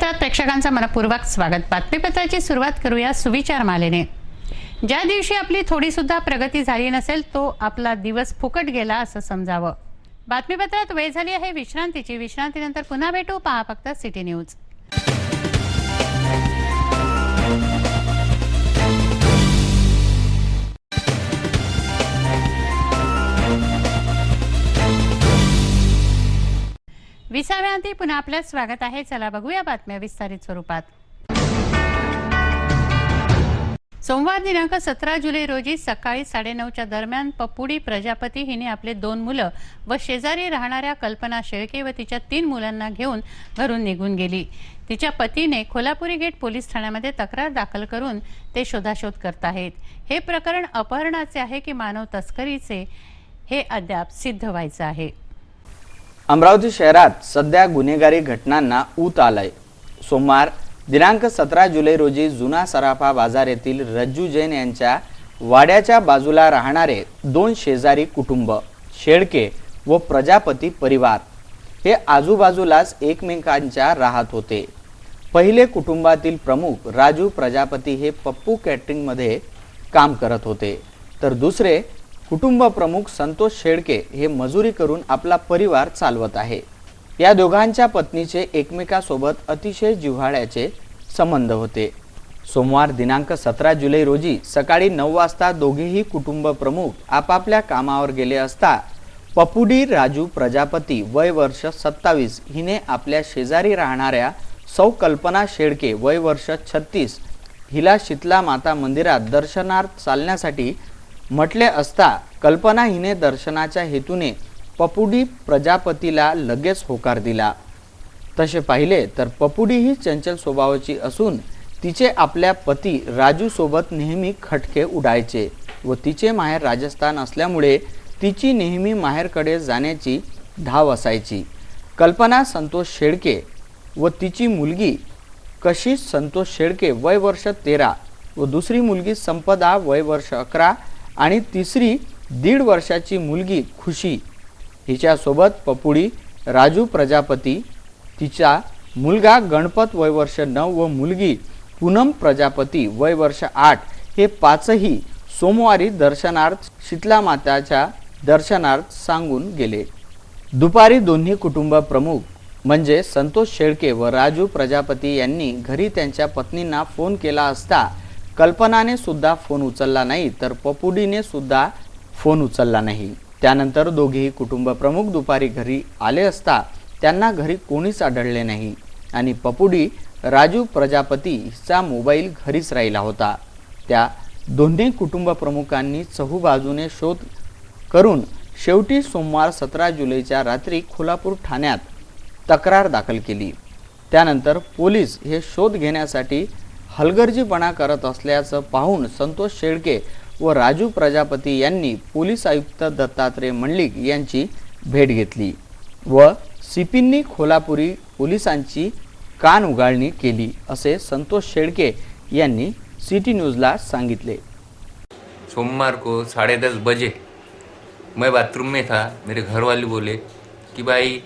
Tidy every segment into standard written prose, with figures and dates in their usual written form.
बातमीपत्रात प्रेक्षकांचं मनपूर्वक स्वागत। बातमीपत्राची सुरुवात करूया सुविचार मालेने। ज्या दिवशी आपली थोडी सुद्धा प्रगती झाली नसेल तो आपला दिवस फुकट गेला असं समजावं। बातमीपत्रात वेळ झाली आहे विश्रांतीची। विश्रांतीनंतर पुन्हा भेटू। पहा फक्त सिटी न्यूज। विसाव्यांती पुन्हा आपलं स्वागत आहे। चला बघूया बातम्या विस्तारित स्वरूपात। सोमवार दिनांक 17 जुलै रोजी सकाळी 9:30च्या दरम्यान पपुडी प्रजापती हिने आपले 2 मुलं व शेजारी राहणाऱ्या कल्पना शेळके व तिच्या 3 मुलांना घेऊन घरून निघून गेली। तिच्या पतीने कोल्हापुरी गेट पोलीस ठाण्यामध्ये तक्रार दाखल करून ते शोधाशोध करत आहेत। हे प्रकरण अपहरणाचे आहे की मानव तस्करीचे हे अद्याप सिद्ध व्हायचं आहे। अमरावती शहरात सध्या गुन्हेगारी घटनांना ऊत आलाय। सोमवार दिनांक 17 जुलै रोजी जुना सराफा बाजार येथील रज्जू जैन यांच्या वाड्याच्या बाजूला राहणारे 2 शेजारी कुटुंब शेळके व प्रजापती परिवार हे आजूबाजूलाच एकमेकांच्या राहत होते। पहिले कुटुंबातील प्रमुख राजू प्रजापती हे पप्पू कॅटरिंग मध्ये काम करत होते, तर दुसरे कुटुंब प्रमुख संतोष शेळके हे मजुरी करून आपला परिवार चालवत आहे। या दोघांच्या पत्नीचे एकमेकांसोबत अतिशय जिव्हाळ्याचे संबंध होते। सोमवार दिनांक 17 जुलै रोजी सकाळी 9 वाजता दोघेही कुटुंब प्रमुख आपापल्या कामावर गेले असता पपुडी राजू प्रजापती वय वर्ष 27 हिने आपल्या शेजारी राहणाऱ्या सौ कल्पना शेळके वय वर्ष 36 हिला शीतला माता मंदिरात दर्शनार्थ चालण्यासाठी म्हटले असता कल्पना हिने दर्शनाच्या हेतूने पपुडी प्रजापतीला लगेच होकार दिला। तसे पाहिले तर पपुडी ही चंचल स्वभावाची असून तिचे आपल्या पती राजू सोबत नेहमी खटके उडायचे व तिचे माहेर राजस्थान असल्यामुळे तिची नेहमी माहेरकडे जाण्याची धाव असायची। कल्पना संतोष शेळके व तिची मुलगी कशिश संतोष शेळके वय वर्ष 13 व दुसरी मुलगी संपदा वय वर्ष 11 आणि तिसरी 1.5 वर्षाची मुलगी खुशी हिच्यासोबत पपुडी राजू प्रजापती, तिचा मुलगा गणपत वय वर्ष 9 व मुलगी पूनम प्रजापती वय वर्ष 8 हे 5ही सोमवारी दर्शनार्थ शीतला माताच्या दर्शनार्थ सांगून गेले। दुपारी दोन्ही कुटुंब प्रमुख म्हणजे संतोष शेळके व राजू प्रजापती यांनी घरी त्यांच्या पत्नींना फोन केला असता कल्पनाने सुद्धा फोन उचलला नाही, तर पपुडीने सुद्धा फोन उचलला नाही। त्यानंतर दोघेही कुटुंब प्रमुख दुपारी घरी आले असता त्यांना घरी कोणीच आढळले नाही आणि पपुडी राजू प्रजापती हिचा मोबाईल घरीच राहिला होता। त्या दोन्ही कुटुंब प्रमुखांनी चहूबाजूने शोध करून शेवटी सोमवार 17 जुलैच्या रात्री कोल्हापूर ठाण्यात तक्रार दाखल केली। त्यानंतर पोलीस हे शोध घेण्यासाठी हलगर्जीपणा करत असल्याचं पाहून संतोष शेळके व राजू प्रजापती यांनी पोलीस आयुक्त दत्तात्रय मंडलिक यांची भेट घेतली व सीपींनी कोल्हापुरी पोलिसांची कान उघाडणी केली असे संतोष शेळके यांनी सिटी न्यूज़ला सांगितले। सोमवार को 10:30 बजे मैं बाथरूम में था। मेरे घर वाले बोले कि भाई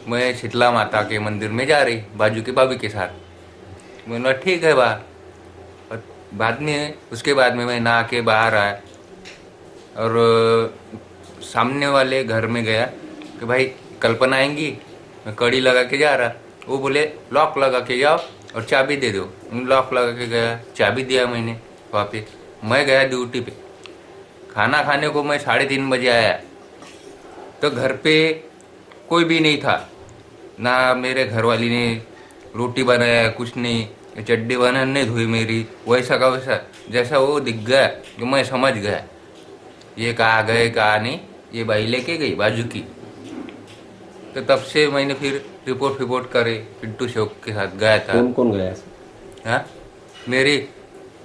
मैं शीतला माता के मंदिर में जा रही बाजू के भाभी के साथ। मैंने बोला ठीक है बा। बाद में उसके बाद में मैं नहा के बाहर आया और सामने वाले घर में गया कि भाई कल्पना आएंगी, मैं कड़ी लगा के जा रहा। वो बोले लॉक लगा के जाओ और चाबी दे दो। लॉक लगा के गया, चाबी दिया मैंने। वहाँ पे मैं गया ड्यूटी पे। खाना खाने को मैं 3:30 बजे आया तो घर पे कोई भी नहीं था, ना मेरे घरवाली ने रोटी बनाया, कुछ नहीं। चड्डी बनाने धुई मेरी वैसा का वैसा, जैसा वो दिख गया कि मैं समझ गया ये कहाँ गए कहाँ नहीं, ये बाई लेके गई बाजू की। तो तब से मैंने फिर रिपोर्ट करे पिंटू शौक के साथ गया था। कौन कौन गया? हाँ, मेरी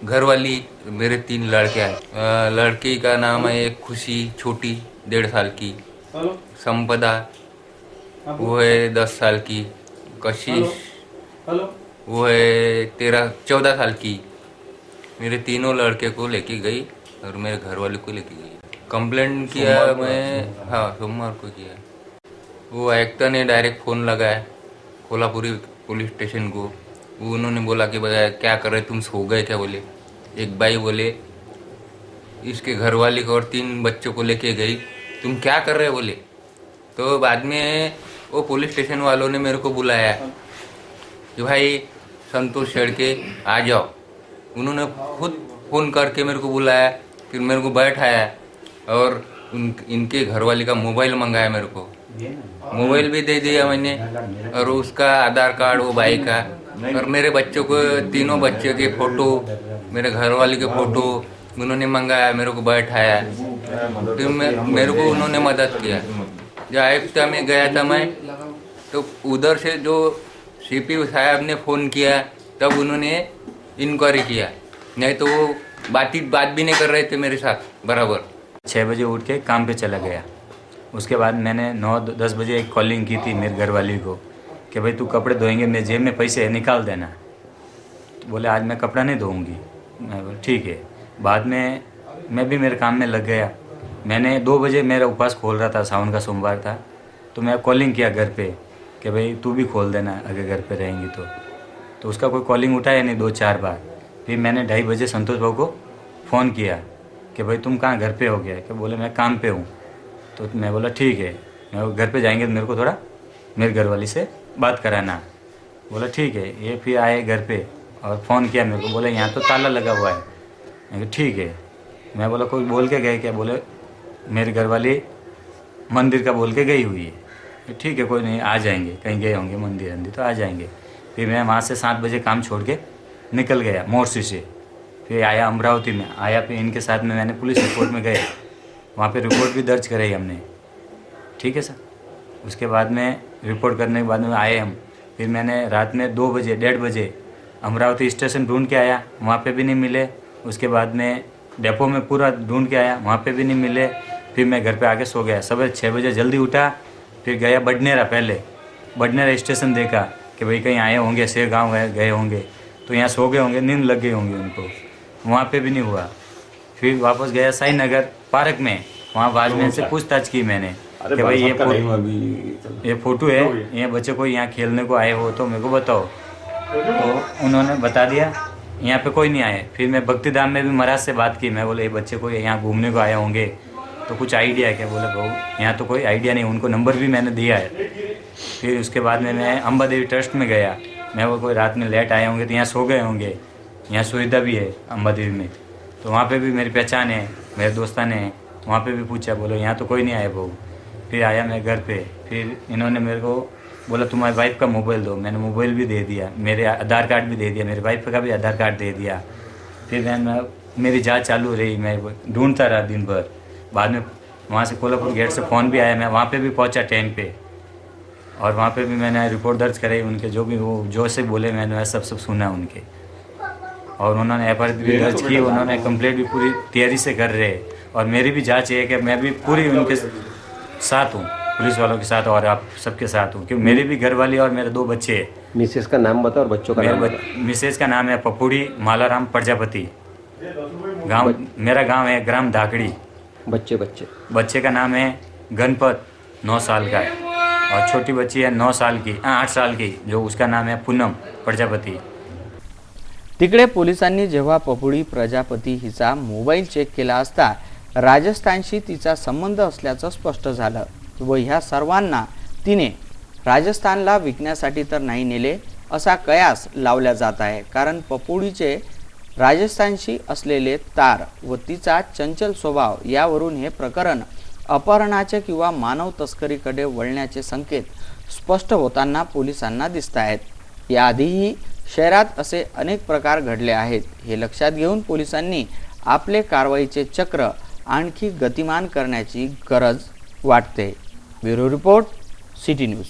घरवाली, मेरे 3 लड़के हैं। लड़की का नाम है एक खुशी छोटी 1.5 साल की, संपदा वो है 10 साल की, कशिश वो है 14 साल की। मेरे तीनों लड़के को लेके गई और मेरे घर वाले को लेके गई। कंप्लेंट किया मैं, हाँ सोमवार को किया। वो आयुक्त ने डायरेक्ट फ़ोन लगाया कोल्हापुरी पुलिस स्टेशन को उन्होंने बोला कि भाई क्या कर रहे तुम सो गए क्या बोले। एक बाई बोले इसके घरवाले को और 3 बच्चों को लेके गई, तुम क्या कर रहे बोले। तो बाद में वो पुलिस स्टेशन वालों ने मेरे को बुलाया कि भाई संतोष शेड़के आ जाओ। उन्होंने खुद फ़ोन करके मेरे को बुलाया, फिर मेरे को बैठाया और इनके घरवाले का मोबाइल मंगाया, मेरे को मोबाइल भी दे दिया मैंने, और उसका आधार कार्ड वो भाई का, और मेरे बच्चों को 3 बच्चों के फ़ोटो, मेरे घरवाले के फ़ोटो उन्होंने मंगाया, मेरे को बैठाया। फिर मेरे को उन्होंने मदद किया। जब आयुक्ता में गया था मैं, तो उधर से जो सीपी साहब ने फ़ोन किया तब उन्होंने इंक्वायरी किया, नहीं तो वो बात भी नहीं कर रहे थे मेरे साथ बराबर। 6 बजे उठ के काम पे चला गया। उसके बाद मैंने 9-10 बजे एक कॉलिंग की थी मेरे घरवाली को कि भाई तू कपड़े धोएंगे, मेरे जेब में पैसे निकाल देना। तो बोले आज मैं कपड़ा नहीं धोऊंगी। मैं बोला ठीक है। बाद में मैं भी मेरे काम में लग गया। मैंने 2 बजे मेरा उपवास खोल रहा था, सावन का सोमवार था, तो मैं कॉलिंग किया घर पे कि भाई तू भी खोल देना अगर घर पे रहेंगी तो उसका कोई कॉलिंग उठाया नहीं 2-4 बार। फिर मैंने 2:30 बजे संतोष भाऊ को फ़ोन किया कि भाई तुम कहाँ घर पे हो गया। कि बोले मैं काम पे हूँ। तो मैं बोला ठीक है, मैं घर पे जाएंगे तो मेरे को थोड़ा मेरे घरवाली से बात कराना। बोला ठीक है। ये फिर आए घर पे और फ़ोन किया मेरे को, बोले यहाँ तो ताला लगा हुआ है। मैं कहा ठीक है। मैं बोला कोई बोल के गए क्या। बोले मेरी घरवाली मंदिर का बोल के गई हुई है। ठीक है कोई नहीं, आ जाएंगे, कहीं गए होंगे मंदिर तो आ जाएंगे। फिर मैं वहाँ से 7 बजे काम छोड़ के निकल गया मोर्शी से। फिर आया अमरावती में, आया फिर इनके साथ में मैंने पुलिस रिपोर्ट में गए, वहाँ पे रिपोर्ट भी दर्ज कराई हमने। ठीक है सर। उसके बाद में रिपोर्ट करने के बाद में आए हम। फिर मैंने रात में 2 बजे 1:30 बजे अमरावती स्टेशन ढूंढ के आया, वहाँ पे भी नहीं मिले। उसके बाद में डेपो में पूरा ढूंढ के आया, वहाँ पे भी नहीं मिले। फिर मैं घर पे आके सो गया। सुबह 6 बजे जल्दी उठा, फिर गया बडनेरा। पहले बडनेरा स्टेशन देखा कि भाई कहीं आए होंगे, शेर गाँव गए होंगे, तो यहाँ सो गए होंगे, नींद लग गई होंगी उनको। वहाँ पे भी नहीं हुआ। फिर वापस गया साई नगर पार्क में, वहाँ वॉचमैन से पूछताछ की मैंने कि भाई ये फ़ोटो है, ये बच्चे को यहाँ खेलने को आए हो तो मेरे को बताओ। तो उन्होंने बता दिया यहाँ पे कोई नहीं आए। फिर मैं भक्तिधाम में भी महाराज से बात की। मैं बोले ये बच्चे को यहाँ घूमने को आए होंगे तो कुछ आइडिया है क्या। बोले भाऊ यहाँ तो कोई आइडिया नहीं, उनको नंबर भी मैंने दिया है। फिर उसके बाद में मैं अम्बा देवी ट्रस्ट में गया। मैं वो कोई रात में लेट आए होंगे तो यहाँ सो गए होंगे, यहाँ सुविधा भी है अम्बा देवी में, तो वहाँ पे भी मेरी पहचान है, मेरे दोस्तान है, वहाँ पे भी पूछा। बोलो यहाँ तो कोई नहीं आया बहू। फिर आया मैं घर पे। फिर इन्होंने मेरे को बोला तुम्हारी वाइफ का मोबाइल दो। मैंने मोबाइल भी दे दिया, मेरे आधार कार्ड भी दे दिया, मेरी वाइफ का भी आधार कार्ड दे दिया। फिर मैं मेरी जाँच चालू रही, मैं ढूंढता रहा दिन भर। बाद में वहाँ से कोल्हापुर गेट से फ़ोन भी आया, मैं वहाँ पे भी पहुँचा टाइम पे, और वहाँ पे भी मैंने रिपोर्ट दर्ज कराई। उनके जो भी वो जो से बोले मैंने सब सुना उनके, और उन्होंने एफआईआर भी दर्ज की। उन्होंने कंप्लेंट भी पूरी तैयारी से कर रहे हैं, और मेरी भी जांच है कि मैं भी पूरी उनके साथ हूँ, पुलिस वालों के साथ और आप सबके साथ हूँ, क्योंकि मेरी भी घरवाली और मेरे 2 बच्चे हैं। मिसेस का नाम बताओ और बच्चों का नाम बताओ। मिसेज का नाम है पपुड़ी मालाराम प्रजापति। गांव मेरा गांव है ग्राम धाकड़ी। बच्चे का नाम है गणपत, 9 साल का है, और छोटी बच्ची है 9 साल की 8 साल की, जो उसका नाम है पूनम प्रजापती। तिकडे पोलिसांनी जेव्हा पपुडी प्रजापती हिचा मोबाईल चेक केला असता राजस्थानशी तिचा संबंध असल्याचं स्पष्ट झालं व ह्या सर्वांना तिने राजस्थानला विकण्यासाठी तर नाही नेले असा कयास लावला जात आहे। कारण पपुडीचे राजस्थानशी असलेले तार व तिचा चंचल स्वभाव यावरून हे प्रकरण अपहरणाचे किंवा मानव तस्करीकडे वळण्याचे संकेत स्पष्ट होताना पोलिसांना दिसत आहेत। याआधीही शहरात असे अनेक प्रकार घडले आहेत। हे लक्षात घेऊन पोलिसांनी आपले कारवाईचे चक्र आणखी गतिमान करण्याची गरज वाटते। Bureau report, city news.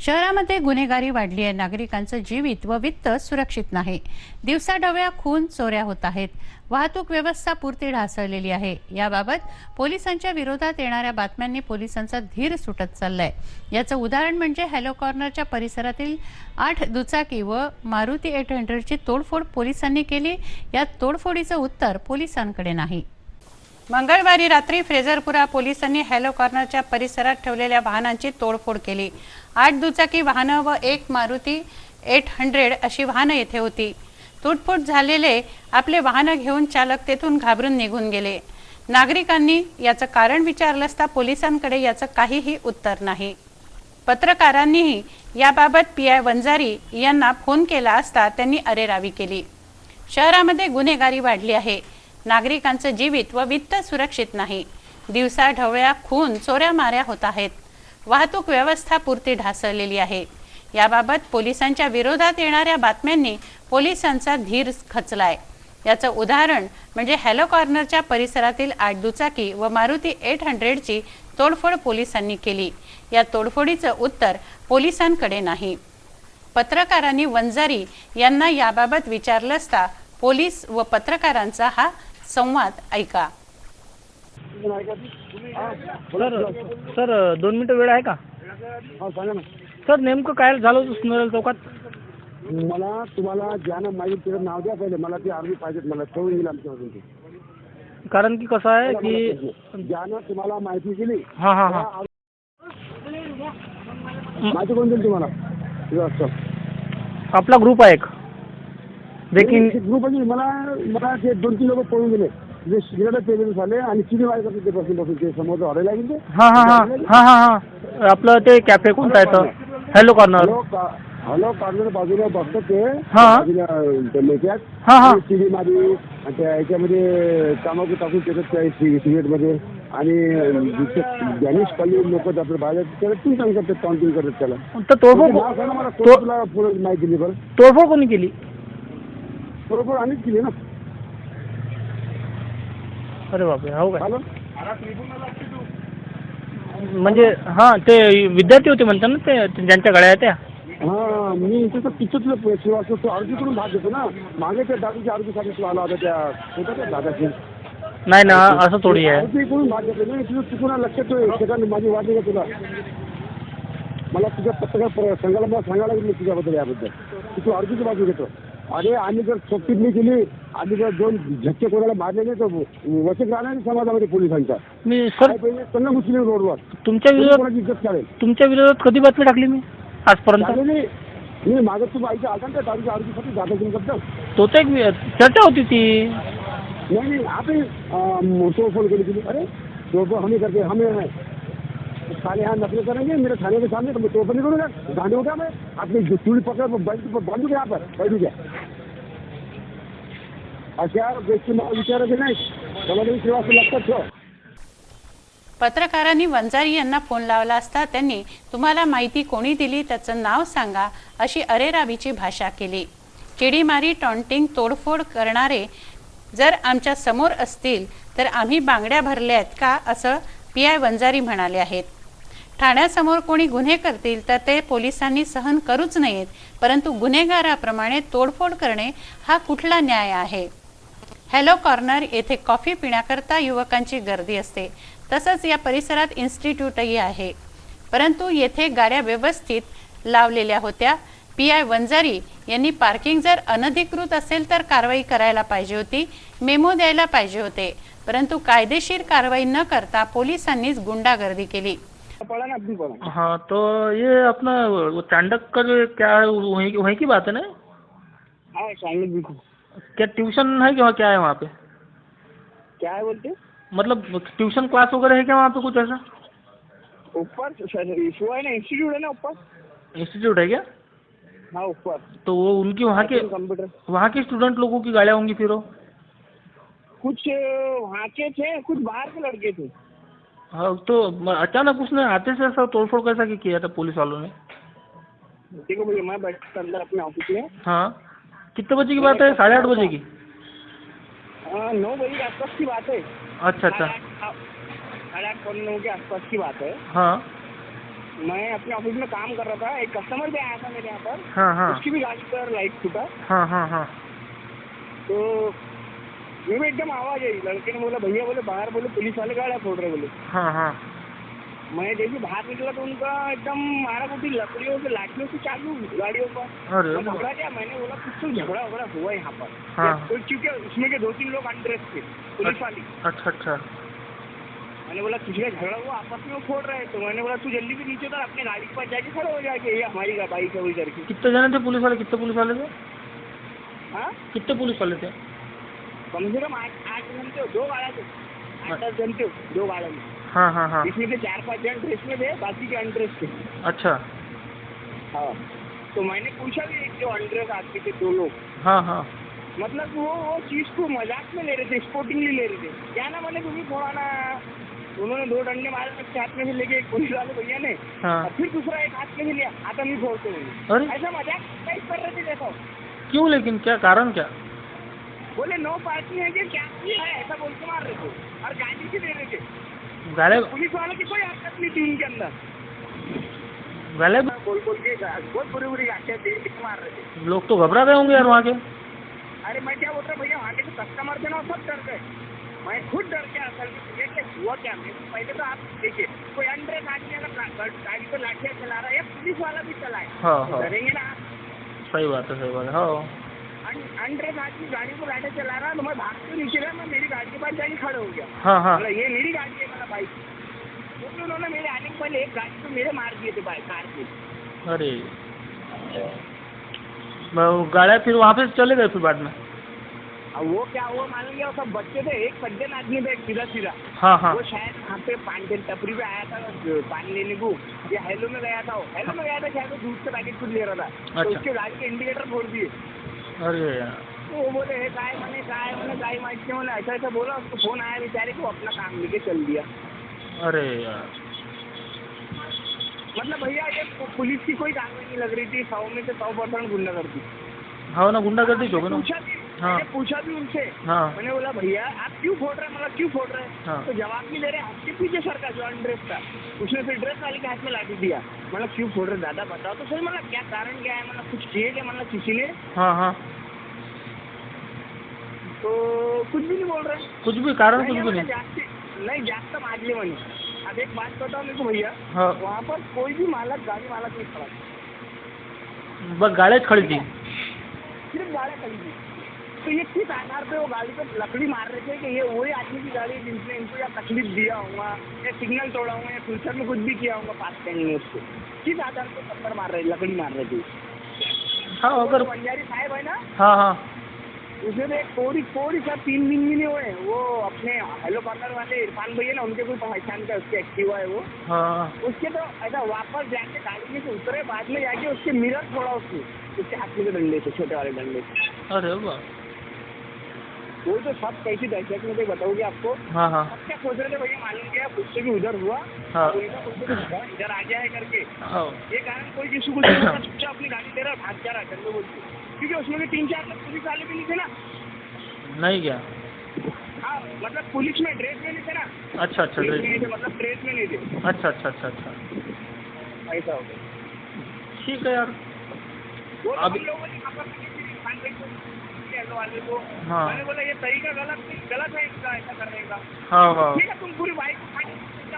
शहरामध्ये गुन्हेगारी वाढली आहे। नागरिकांचं जीवित व वित्त सुरक्षित नाही। दिवसाढवळ्या खून चोऱ्या होत आहेत। वाहतूक व्यवस्था पुरती ढासळलेली आहे। याबाबत पोलिसांच्या विरोधात येणाऱ्या बातम्यांनी पोलिसांचा धीर सुटत चाललाय। याचं उदाहरण म्हणजे हॅलो कॉर्नरच्या परिसरातील 8 दुचाकी व मारुती 800ची तोडफोड पोलिसांनी केली। या तोडफोडीचं उत्तर पोलिसांकडे नाही। मंगळवारी रात्री फ्रेझरपुरा पोलिसांनी हॅलो कॉर्नरच्या परिसरात ठेवलेल्या वाहनांची तोडफोड केली. 8 दुचाकी वाहनं व एक मारुती 800 अशी वाहनं येथे होती. तोडफोड झालेले आपले वाहनं घेऊन चालक तेथून घाबरून निघून गेले. नागरिकांनी याचं कारण विचारलं असता पोलिसांकडे याचं काहीही उत्तर नाही. पत्रकारांनीही याबाबत पीआय वंजारी यांना फोन केला असता त्यांनी अरेरावी केली. शहरामध्ये गुन्हेगारी वाढली आहे. नागरिकांचं जीवित व वित्त सुरक्षित नाही. दिवसा ढवळ्या खून चोऱ्या माऱ्या होत आहेत. वाहतूक व्यवस्था पुरती ढासळलेली आहे. याबाबत पोलिसांच्या विरोधात येणाऱ्या बातम्यांनी पोलिसांचा धीर खचलाय. याचं उदाहरण म्हणजे हॅलो कॉर्नरच्या परिसरातील 8 दुचाकी व मारुती 800ची तोडफोड पोलिसांनी केली. या तोडफोडीचं उत्तर पोलिसांकडे नाही. पत्रकारांनी वंजारी यांना याबाबत विचारलं असता पोलीस व पत्रकारांचा हा संवाद ऐका. सर 2 मिनिटं वेळ आहे का? सांगा ना. सर नेमकं काय झालं होतं सुंदरल चौकात? मला तुम्हाला ज्यानं माहिती त्याचं नाव द्या पहिले. मला ती आर्मी पाहिजेत. मला ठेवून गेलं आमच्याकडून ते. कारण की कसं आहे की ज्यानं तुम्हाला माहिती दिली हां हां हां माहिती कोण दिली तुम्हाला? आपला ग्रुप आहे एक ब्रेकिंग ग्रुप आहे. मला ते 2-3 लोक पळून गेले. जे सिगरेट पेलेले झाले आणि किती वाय करते ते बसून ते समोर हॉटेल आहे ते. हां हां हां हां हां हां आपलं ते कॅफे कोणतं आहे तर हॅलो कॉर्नर. हॅलो कॉर्नर बाजूला बसतात ते. हां मेक्यात हां हां टीव्ही मध्ये त्या याच्यामध्ये तंबाखू टाकून देतात त्या सिगरेटमध्ये. आणि गॅनिश कली लोक आपल्या बाहेर त्याला टून करतात काउंटिंग करतात त्याला. तर तोडफोड मला तुला पुढे माहिती दिली. बरं तोडफोड कोणी केली? बरोबर आम्हीच केली ना. अरे बापरे हो काय? हॅलो म्हणजे हां ते विद्यार्थी होते म्हणतात ना ते ज्यांच्या गाड्या आहेत त्या. हां मी त्याचं पिक्चरचं सेवा असतो तो अर्जी करून भाग देतो ना. मागे त्या दादाच्या अर्जीसाठी तो आला होता त्या होता त्या दादाची. नाही ना असं थोडी आहे. अर्जी करून भाग देतो नाही. तुझं चुकून लक्षात सेकंड माझी वाटली का तुला? मला तुझ्या पत्रकार संघाला मला सांगायला लागेल तुझ्याबद्दल याबद्दल. तू अर्जीची बाजू घेतो. अरे आम्ही जर चोपटीत नाही केली, आम्ही जर 2 झटके कोणाला मारले नाही तर वचक राहणार समाजामध्ये पोलिसांचा. मी सर त्यांना मुस्लिम रोडवर तुमच्या विरोधात इज्जत चालेल. तुमच्या विरोधात कधी बातमी टाकली मी आजपर्यंत? मी मागं तू आईच्या आला ना दारूच्या अर्जीसाठी दादा तो तर एक चर्चा होती ती. नहीं आपने फोन के लिए अरे तो हमें करके हमें साले यहाँ नकल करेंगे मेरे थाने के सामने तो मैं तो नहीं करूँगा. गांधी होगा मैं अपनी चूड़ी पकड़ बांधू यहाँ पर बैठू क्या अशा गोष्टी मला विचारायचे नाही. मला नाही सेवा लक्षात ठेव. पत्रकारांनी वंजारी यांना फोन लावला असता त्यांनी तुम्हाला माहिती कोणी दिली त्याचं नाव सांगा अशी अरेरावीची भाषा केली. चिडीमारी टॉन्टिंग तोडफोड करणारे जर आमच्या समोर असतील तर आम्ही बांगड्या भरल्या आहेत का असं पीआय वंजारी म्हणाले आहेत. ठाण्यासमोर कोणी गुन्हे करतील तर ते पोलिसांनी सहन करूच नयेत, परंतु गुन्हेगाराप्रमाणे तोडफोड करणे हा कुठला न्याय आहे? हॅलो कॉर्नर येथे कॉफी पिण्याकरता युवकांची गर्दी असते. तसंच या परिसरात इन्स्टिट्यूटही आहे, परंतु येथे गाड्या व्यवस्थित लावलेल्या होत्या. पीआय वंजारी यांनी पार्किंग जर अनधिकृत असेल तर कारवाई करायला पाहिजे होती, मेमो द्यायला पाहिजे होते, परंतु कायदेशीर कारवाई न करता पोलिसांनीच गुंडागर्दी केली. हाँ तो ये अपना चांडक का जो क्या है वहीं की बात है ना? हाँ चांडक भी. क्या ट्यूशन है क्या है वहाँ पे? क्या है बोलते? मतलब ट्यूशन क्लास वगैरह है क्या वहाँ पे कुछ ऐसा? ऊपर इशू है ना, इंस्टीट्यूट है ना ऊपर. इंस्टीट्यूट है क्या? हाँ ऊपर. तो वो उनकी कंप्यूटर वहाँ के स्टूडेंट लोगों की गाड़ियाँ होंगी फिर वो? कुछ वहाँ के थे, कुछ बाहर के लड़के थे. हाँ तो अचानक उसने आते से ऐसा तोड़फोड़ कैसा किया था पुलिस वालों ने? देखो भैया मैं बैठा अंदर अपने ऑफिस में. हाँ कितने बजे की बात है? 8:30 बजे की? 9 बजे के आसपास की बात है. अच्छा अच्छा 8:30-9 के आसपास की बात है. हाँ मैं अपने ऑफिस में काम कर रहा था. एक कस्टमर भी आया था मेरे यहाँ पर. हाँ हाँ उसकी भी गाड़ी पर लाइट छूटा. हाँ हाँ हाँ तो ये भी एकदम आवाज आई. लड़के ने बोला भैया बोले बाहर बोले पुलिस वाले गाड़ी फोड़ रहे बोले. हाँ हाँ मैं देखिए बाहर निकला तो उनका एकदम मारा कुटी लकड़ियों से लाठियों से चालू गाड़ियों पर। अरे मैं घबरा गया, मैंने बोला कुछ तो झगड़ा वगड़ा हुआ यहाँ पर। हाँ। तो क्योंकि उसमें के 2-3 लोग अनड्रेस थे, पुलिस वाली। अच्छा अच्छा। मैंने बोला किसी का झगड़ा हुआ, आपस में वो फोड़ रहे, तो मैंने बोला तू जल्दी से नीचे उतर, अपने गाड़ी के पास जाके खड़े हो जाके, ये हमारी बाइक है वही करके। कितने जने थे पुलिस वाले? कितने पुलिस वाले थे? हाँ, कितने पुलिस वाले थे? कम से कम 8 जन थे, 2 गाड़ा थे, 8-10 जन थे 2 गाड़ा में। हाँ हाँ हाँ। इसमें से 4-5 जन ड्रेस में थे, बाकी के अनड्रेस थे। अच्छा। हाँ, तो मैंने पूछा भी जो अनड्रेस आदमी थे 2 लोग, हाँ हाँ। मतलब वो चीज को मजाक में ले रहे थे, स्पोर्टिंगली ले रहे थे। क्या ना, मैंने तुम्हें थोड़ा ना, उन्होंने 2 डंडे मारे, एक हाथ में से लेके एक पुलिस वाले भैया ने, हाँ। और फिर दूसरा एक हाथ में से लिया, आता नहीं फोड़ते हुए। अरे ऐसा मजाक टाइप कर रहे थे देखो। क्यों, लेकिन क्या कारण क्या? बोले नो पार्किंग है कि क्या है, ऐसा बोल के मार रहे थे और गाड़ी से दे रहे थे। गाले पुलिस वालों की कोई हरकत नहीं थी उनके अंदर। गाले बोल के बहुत बुरी बुरी गाड़ियाँ दे के मार रहे थे। लोग तो घबरा गए होंगे यार वहाँ के। अरे मैं क्या बोल रहा भैया, वहाँ के तो कस्टमर थे ना, सब डर गए। मैं खुद डर गया असल में। ये क्या हुआ क्या? मैं पहले तो आप देखिए, कोई अनड्रेस आदमी अगर गाड़ी पर लाठियाँ चला रहा है या पुलिस वाला भी चलाए, हाँ हाँ, डरेंगे ना। सही बात है, सही बात है। हाँ, अनड्रेस आदमी गाड़ी को लाठियाँ चला रहा है, तो मैं भाग के नीचे गया, मैं मेरी गाड़ी के पास जाके खड़े हो गया। हाँ हाँ। मतलब ये मेरी गाड़ी है, मतलब बाइक, क्योंकि उन्होंने मेरे आने के पहले एक गाड़ी तो मेरे मार दिए थे बाइक कार के। अरे गाड़ियाँ फिर वहाँ पे चले गए फिर बाद में? अब वो क्या हुआ मालूम क्या, वो सब बच्चे थे, एक सज्जन आदमी था, एक सीधा सीधा। हाँ हाँ। वो शायद वहाँ पे पानी टपरी पे आया था पानी लेने को, या हेलो में गया था, वो हेलो में गया था शायद, वो दूध से पैकेट कुछ ले रहा था। अच्छा। तो उसके गाड़ी के इंडिकेटर फोड़ दिए। अरे यार, तो वो बोले काय मैंने गाय मारते मैंने ऐसा ऐसा बोला, उसको फोन आया बेचारे को, अपना काम लेके चल दिया। अरे यार, मतलब भैया ये पुलिस की कोई कार्रवाई नहीं लग रही थी, 100 में से 100% गुंडागर्दी। हाँ ना, गुंडागर्दी जो ना। हाँ। मैंने पूछा भी उनसे। हाँ। मैंने बोला भैया आप क्यों फोड़ रहे हैं, मतलब क्यों फोड़ रहे हैं? हाँ। तो जवाब नहीं दे रहे। आपके पीछे सर का जो अनड्रेस था, उसने फिर ड्रेस वाले के हाथ में लाठी दिया। मतलब क्यों फोड़ रहे दादा बताओ तो सही, मतलब क्या कारण क्या है, मतलब कुछ किए क्या, मतलब किसी ने? हाँ हाँ। तो कुछ भी नहीं बोल रहे, कुछ भी कारण कुछ भी नहीं। जास्त मारले मैंने। अब एक बात बताओ मेरे को भैया, हाँ। वहाँ पर कोई भी मालक गाड़ी मालक नहीं खड़ा, बस गाड़ियाँ खड़ी थी, सिर्फ गाड़ी खड़ी थी। तो ये किस आधार पे वो गाड़ी पे लकड़ी मार रहे थे कि ये वही आदमी की गाड़ी है जिसने इनको या तकलीफ दिया होगा, या सिग्नल तोड़ा होगा, या फ्यूचर में कुछ भी किया होगा पास टाइम में उसको? किस आधार पे पत्थर मार रहे, लकड़ी मार रहे थे? हाँ अगर बंजारी साहब है ना, हाँ हाँ, उसने तो एक कोरी सर 3 दिन भी नहीं हुए, वो अपने हेलो कॉर्नर वाले इरफान भैया ना, उनके कोई पहचान का उसके एक्टिवा है वो, हाँ उसके तो ऐसा वापस जाके गाड़ी में से उतरे, बाद में जाके उसके मिरर छोड़ा उसने, उसके हाथ में डंडे से, छोटे वाले डंडे से। अरे वाह, वो तो सब कैसी दहशत में थे बताओगे आपको। हाँ हाँ अब क्या सोच रहे थे भैया, मालूम क्या उससे भी उधर हुआ, हाँ। उनका कुछ इधर आ गया है करके, हाँ। ये कारण कोई किसी को चुपचाप अपनी गाड़ी दे रहा है, भाग जा रहा है चंदो बोलते, क्योंकि उसमें भी 3-4 लोग पुलिस वाले भी नहीं थे ना। नहीं क्या? हाँ, मतलब पुलिस में ड्रेस में नहीं थे ना। अच्छा अच्छा, ड्रेस में नहीं थे, मतलब ड्रेस में नहीं थे। अच्छा अच्छा अच्छा अच्छा, ऐसा हो गया। ठीक है यार। वो तो अब हम लोगों ने खबर की थी इरफान भाई को, हेलो वाले को। हाँ। मैंने बोला ये तरीका गलत है इसका ऐसा करने का। हाँ हाँ ठीक है, तुम पूरी बाइक को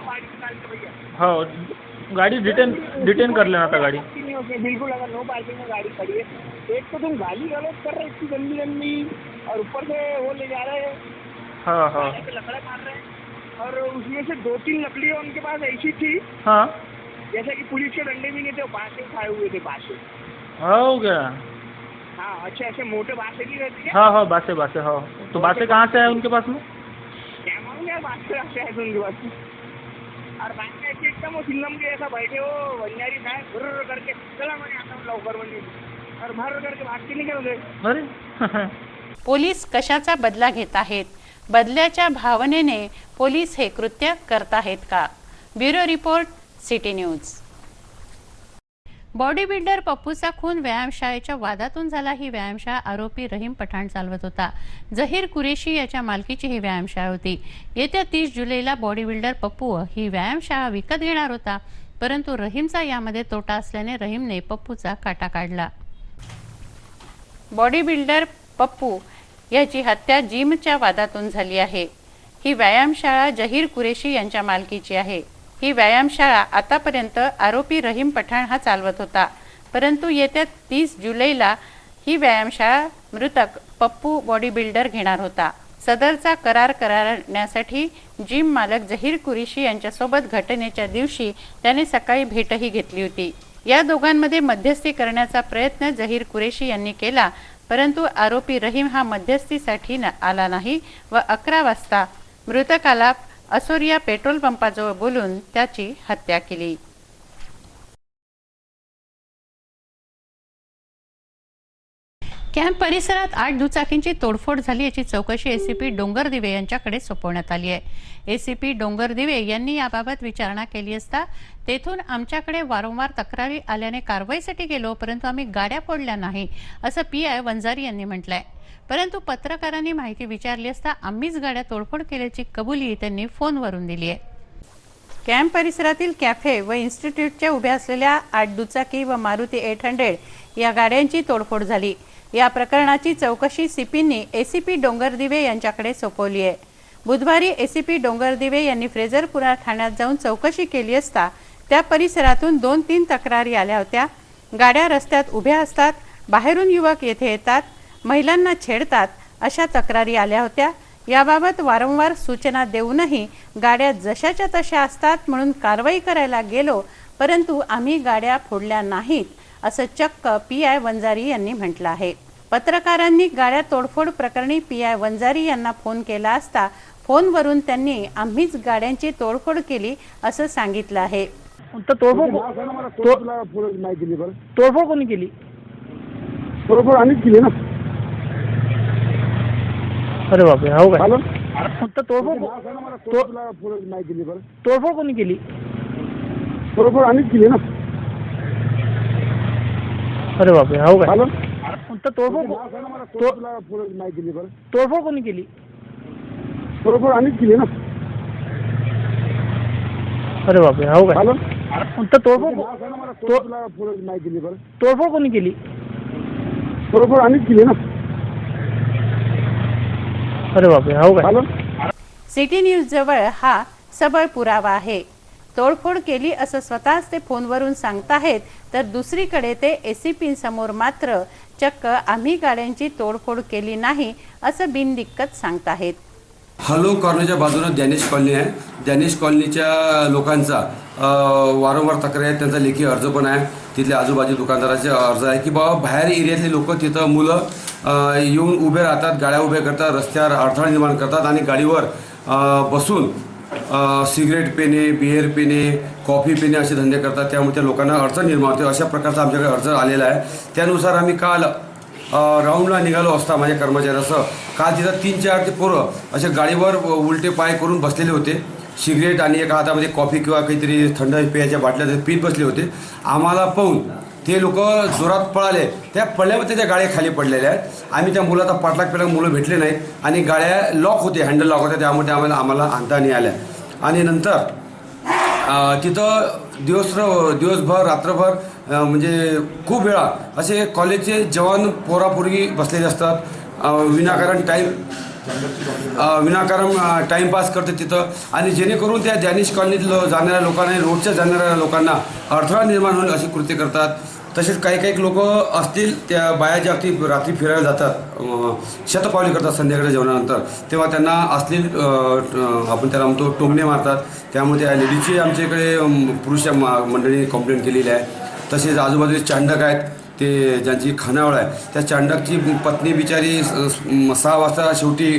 गाड़ी निकाल के भैया, हाँ, गाड़ी डिटेन कर लेना था गाड़ी। नहीं होगी बिल्कुल, अगर नो पार्किंग में गाड़ी खड़ी है। एक तो तुम गाली गलौज कर रहे इतनी गंदी गंदी, और ऊपर से वो ले जा रहे हैं, हाँ हाँ गाड़ी पे लकड़े मार रहे हैं, और उसमें से 2-3 लकड़ियाँ उनके पास ऐसी थी हाँ। जैसे कि पुलिस के डंडे भी नहीं थे, वो बाँसे उठाए हुए थे, बाँसे। हो गया। हाँ, अच्छा ऐसे मोटे बाँसे नहीं रहती है। हाँ हाँ, बासे बासे, हाँ। तो बासे कहाँ से है उनके पास में? क्या मालूम यार, बाँसे ऐसे है उनके पास में। और बाँसे ऐसे एकदम वो सिंगम के ऐसा बैठे हो, बंजारी साहब भर करके चला मैंने आता हूँ लवकर म्हणजे, और भर करके भाग के निकल गए। अरे पोलीस कशाचा बदला घेत आहेत? बदल्याच्या भावनेने पोलीस हे कृत्य करत आहेत का? Bureau report, city news. Body builder पप्पूचा खून व्यायामशाळेच्या वादातून झाला। ही व्यायामशाळा आरोपी रहीम पठाण चालवत होता। जहीर कुरेशी याच्या मालकीची ही व्यायामशाळा होती। येत्या 30 जुलैला बॉडी बिल्डर पप्पू ही व्यायामशाळा विकत घेणार होता, परंतु रहीमचा यामध्ये तोटा असल्याने रहीमने पप्पूचा काटा काढला। बॉडी बिल्डर पप्पू याची हत्या जिमच्या वादातून झाली आहे। ही व्यायामशाळा जहीर कुरेशी यांच्या मालकीची आहे। ही व्यायामशाळा आतापर्यंत आरोपी रहीम पठाण हा चालवत होता, परंतु येत्या 30 जुलैला ही व्यायामशाळा मृतक पप्पू बॉडी बिल्डर घेणार होता। सदरचा करार करण्यासाठी जिम मालक जहीर कुरेशी यांच्यासोबत घटनेच्या दिवशी त्याने सकाळी भेटही घेतली होती। या दोघांमध्ये मध्यस्थी करण्याचा प्रयत्न जहीर कुरेशी यांनी केला, परंतु आरोपी रहीम हा मध्यस्थीसाठी आला नाही व 11 वाजता मृतकाला असोरिया पेट्रोल पंपाजवळ बोलून त्याची हत्या केली। कॅम्प परिसरात 8 दुचाकींची तोडफोड झाली याची चौकशी एसीपी डोंगरदिवे यांच्याकडे सोपवण्यात आली आहे। एसीपी डोंगरदिवे यांनी याबाबत विचारणा केली असता तेथून आमच्याकडे वारंवार तक्रारी आल्याने कारवाईसाठी गेलो, परंतु आम्ही गाड्या फोडल्या नाही असं पीआय वंजारी यांनी म्हटलंय। परंतु पत्रकारांनी माहिती विचारली असता आम्हीच गाड्या तोडफोड केल्याची कबुली त्यांनी फोनवरून दिली आहे। कॅम्प परिसरातील कॅफे व इन्स्टिट्यूटच्या उभ्या असलेल्या 8 दुचाकी व मारुती 800 या गाड्यांची तोडफोड झाली। या प्रकरणाची चौकशी सीपींनी एसीपी डोंगरदिवे यांच्याकडे सोपवली आहे। बुधवारी एसीपी डोंगरदिवे यांनी फ्रेझरपुरा ठाण्यात जाऊन चौकशी केली असता त्या परिसरातून 2-3 तक्रारी आल्या होत्या। गाड्या रस्त्यात उभ्या असतात, बाहेरून युवक येथे येतात, महिलांना छेडतात अशा तक्रारी आल्या होत्या। याबाबत वारंवार सूचना देऊनही गाड्या जशाच्या तशा असतात म्हणून कारवाई करायला गेलो, परंतु आम्ही गाड्या फोडल्या नाहीत असं चक्क पीआय वंजारी यांनी म्हटलं आहे। पत्रकारांनी गाड्या तोडफोड प्रकरणी पीआय वंजारी यांना फोन केला असता फोनवरून त्यांनी आम्हीच गाड्यांची तोडफोड केली असं सांगितलं आहे। तोडफोड कोणी केली? तोडफोड आम्हीच केली ना। अरे बापरे, हो काय? तोडफोड कोणी केली? तोडफोड आम्हीच केली ना। अरे बापरे, हो काय? तोडफोड कोणी केली? तोडफोड आम्हीच केली ना। अरे बापरे, हो काय? तोडफोड कोणी केली? तोडफोड आम्हीच केली ना। अरे बापरे, हो काय? सिटी न्यूज जवळ हा सबळ पुरावा आहे। तोडफोड केली असं स्वतःच ते फोनवरून सांगताहेत, तर दुसरीकडे ते एसीपी समोर मात्र चक्क आम्ही गाड्यांची तोडफोड केली नाही असं बिनदिक्कत सांगताहेत। हलो कॉर्नरच्या बाजूने डॅनिश कॉलनी आहे। डॅनिश कॉलनीच्या लोकांचा वारंवार तक्रार आहे, त्यांचा लेखी अर्ज पण आहे। तिथले आजूबाजू दुकानदाराचे अर्ज आहे की बाबा बाहेर एरियातले लोक तिथं मुलं येऊन उभे राहतात, गाड्या उभ्या करतात, रस्त्यावर अडथळा निर्माण करतात आणि गाडीवर बसून सिगरेट पिणे, बिअर पिणे, कॉफी पिणे असे धंदे करतात। त्यामुळे त्या लोकांना अडचण निर्माण होते। अशा प्रकारचा आमच्याकडे अर्ज आलेला आहे। त्यानुसार आम्ही काल राऊंडला निघालो असता माझ्या कर्मचाऱ्यासह काल तिथं 3-4 ते पोरं असे गाडीवर उलटे पाय करून बसलेले होते। सिगरेट आणि एका हातामध्ये कॉफी किंवा काहीतरी थंड पेयाच्या बाटल्या पीत बसले होते। आम्हाला पाहून ते लोक जोरात पळाले, त्या पडल्यामध्ये त्या गाड्या खाली पडलेल्या आहेत। आम्ही त्या मुलाचा पाठलाग केला, मुलं भेटले नाहीत आणि गाड्या लॉक होते, हँडल लॉक होत्या, त्यामुळे आम्हाला आणता नाही आल्या। आणि नंतर तिथं दिवसभर रात्रभर म्हणजे खूप वेळा असे कॉलेजचे जवान पोरापोरी बसलेले असतात, विनाकारण टाईमपास करते तिथं। आणि जेणेकरून त्या डॅनिश कॉलनीत जाणाऱ्या लोकांना, रोडच्या जाणाऱ्या लोकांना अडथळा निर्माण होईल अशी कृत्य करतात। तसेच काही लोक असतील त्या बाया ज्या रात्री फिरायला जातात, शतपावली करतात संध्याकाळच्या जेवणानंतर, तेव्हा त्यांना असतील आपण त्याला म्हणतो टोमणे मारतात। त्यामुळे त्या लेडीजची आमच्या इकडे पुरुष मंडळीने कंप्लेंट केलेली आहे। तसेच आजूबाजूचे चांडक आहेत, ते ज्यांची खानावळ आहे, त्या चांडकची पत्नी बिचारी 6 वाजता शेवटी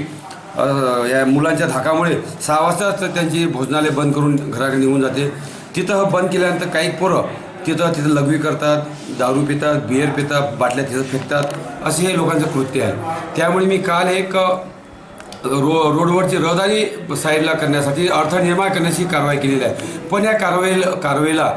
या मुलांच्या धाकामुळे 6 वाजता त्यांची भोजनालय बंद करून घराकडे निघून जाते। तिथं बंद केल्यानंतर काही पोरं तिथं लघवी करतात, दारू पितात, बिअर पितात, बाटल्या तिथं फेकतात, असे हे लोकांचं कृत्य आहे। त्यामुळे मी काल एक रोडवरची रहदारी साईडला करण्यासाठी अडथळा निर्माण करण्याची कारवाई केलेली आहे। पण या कारवाईला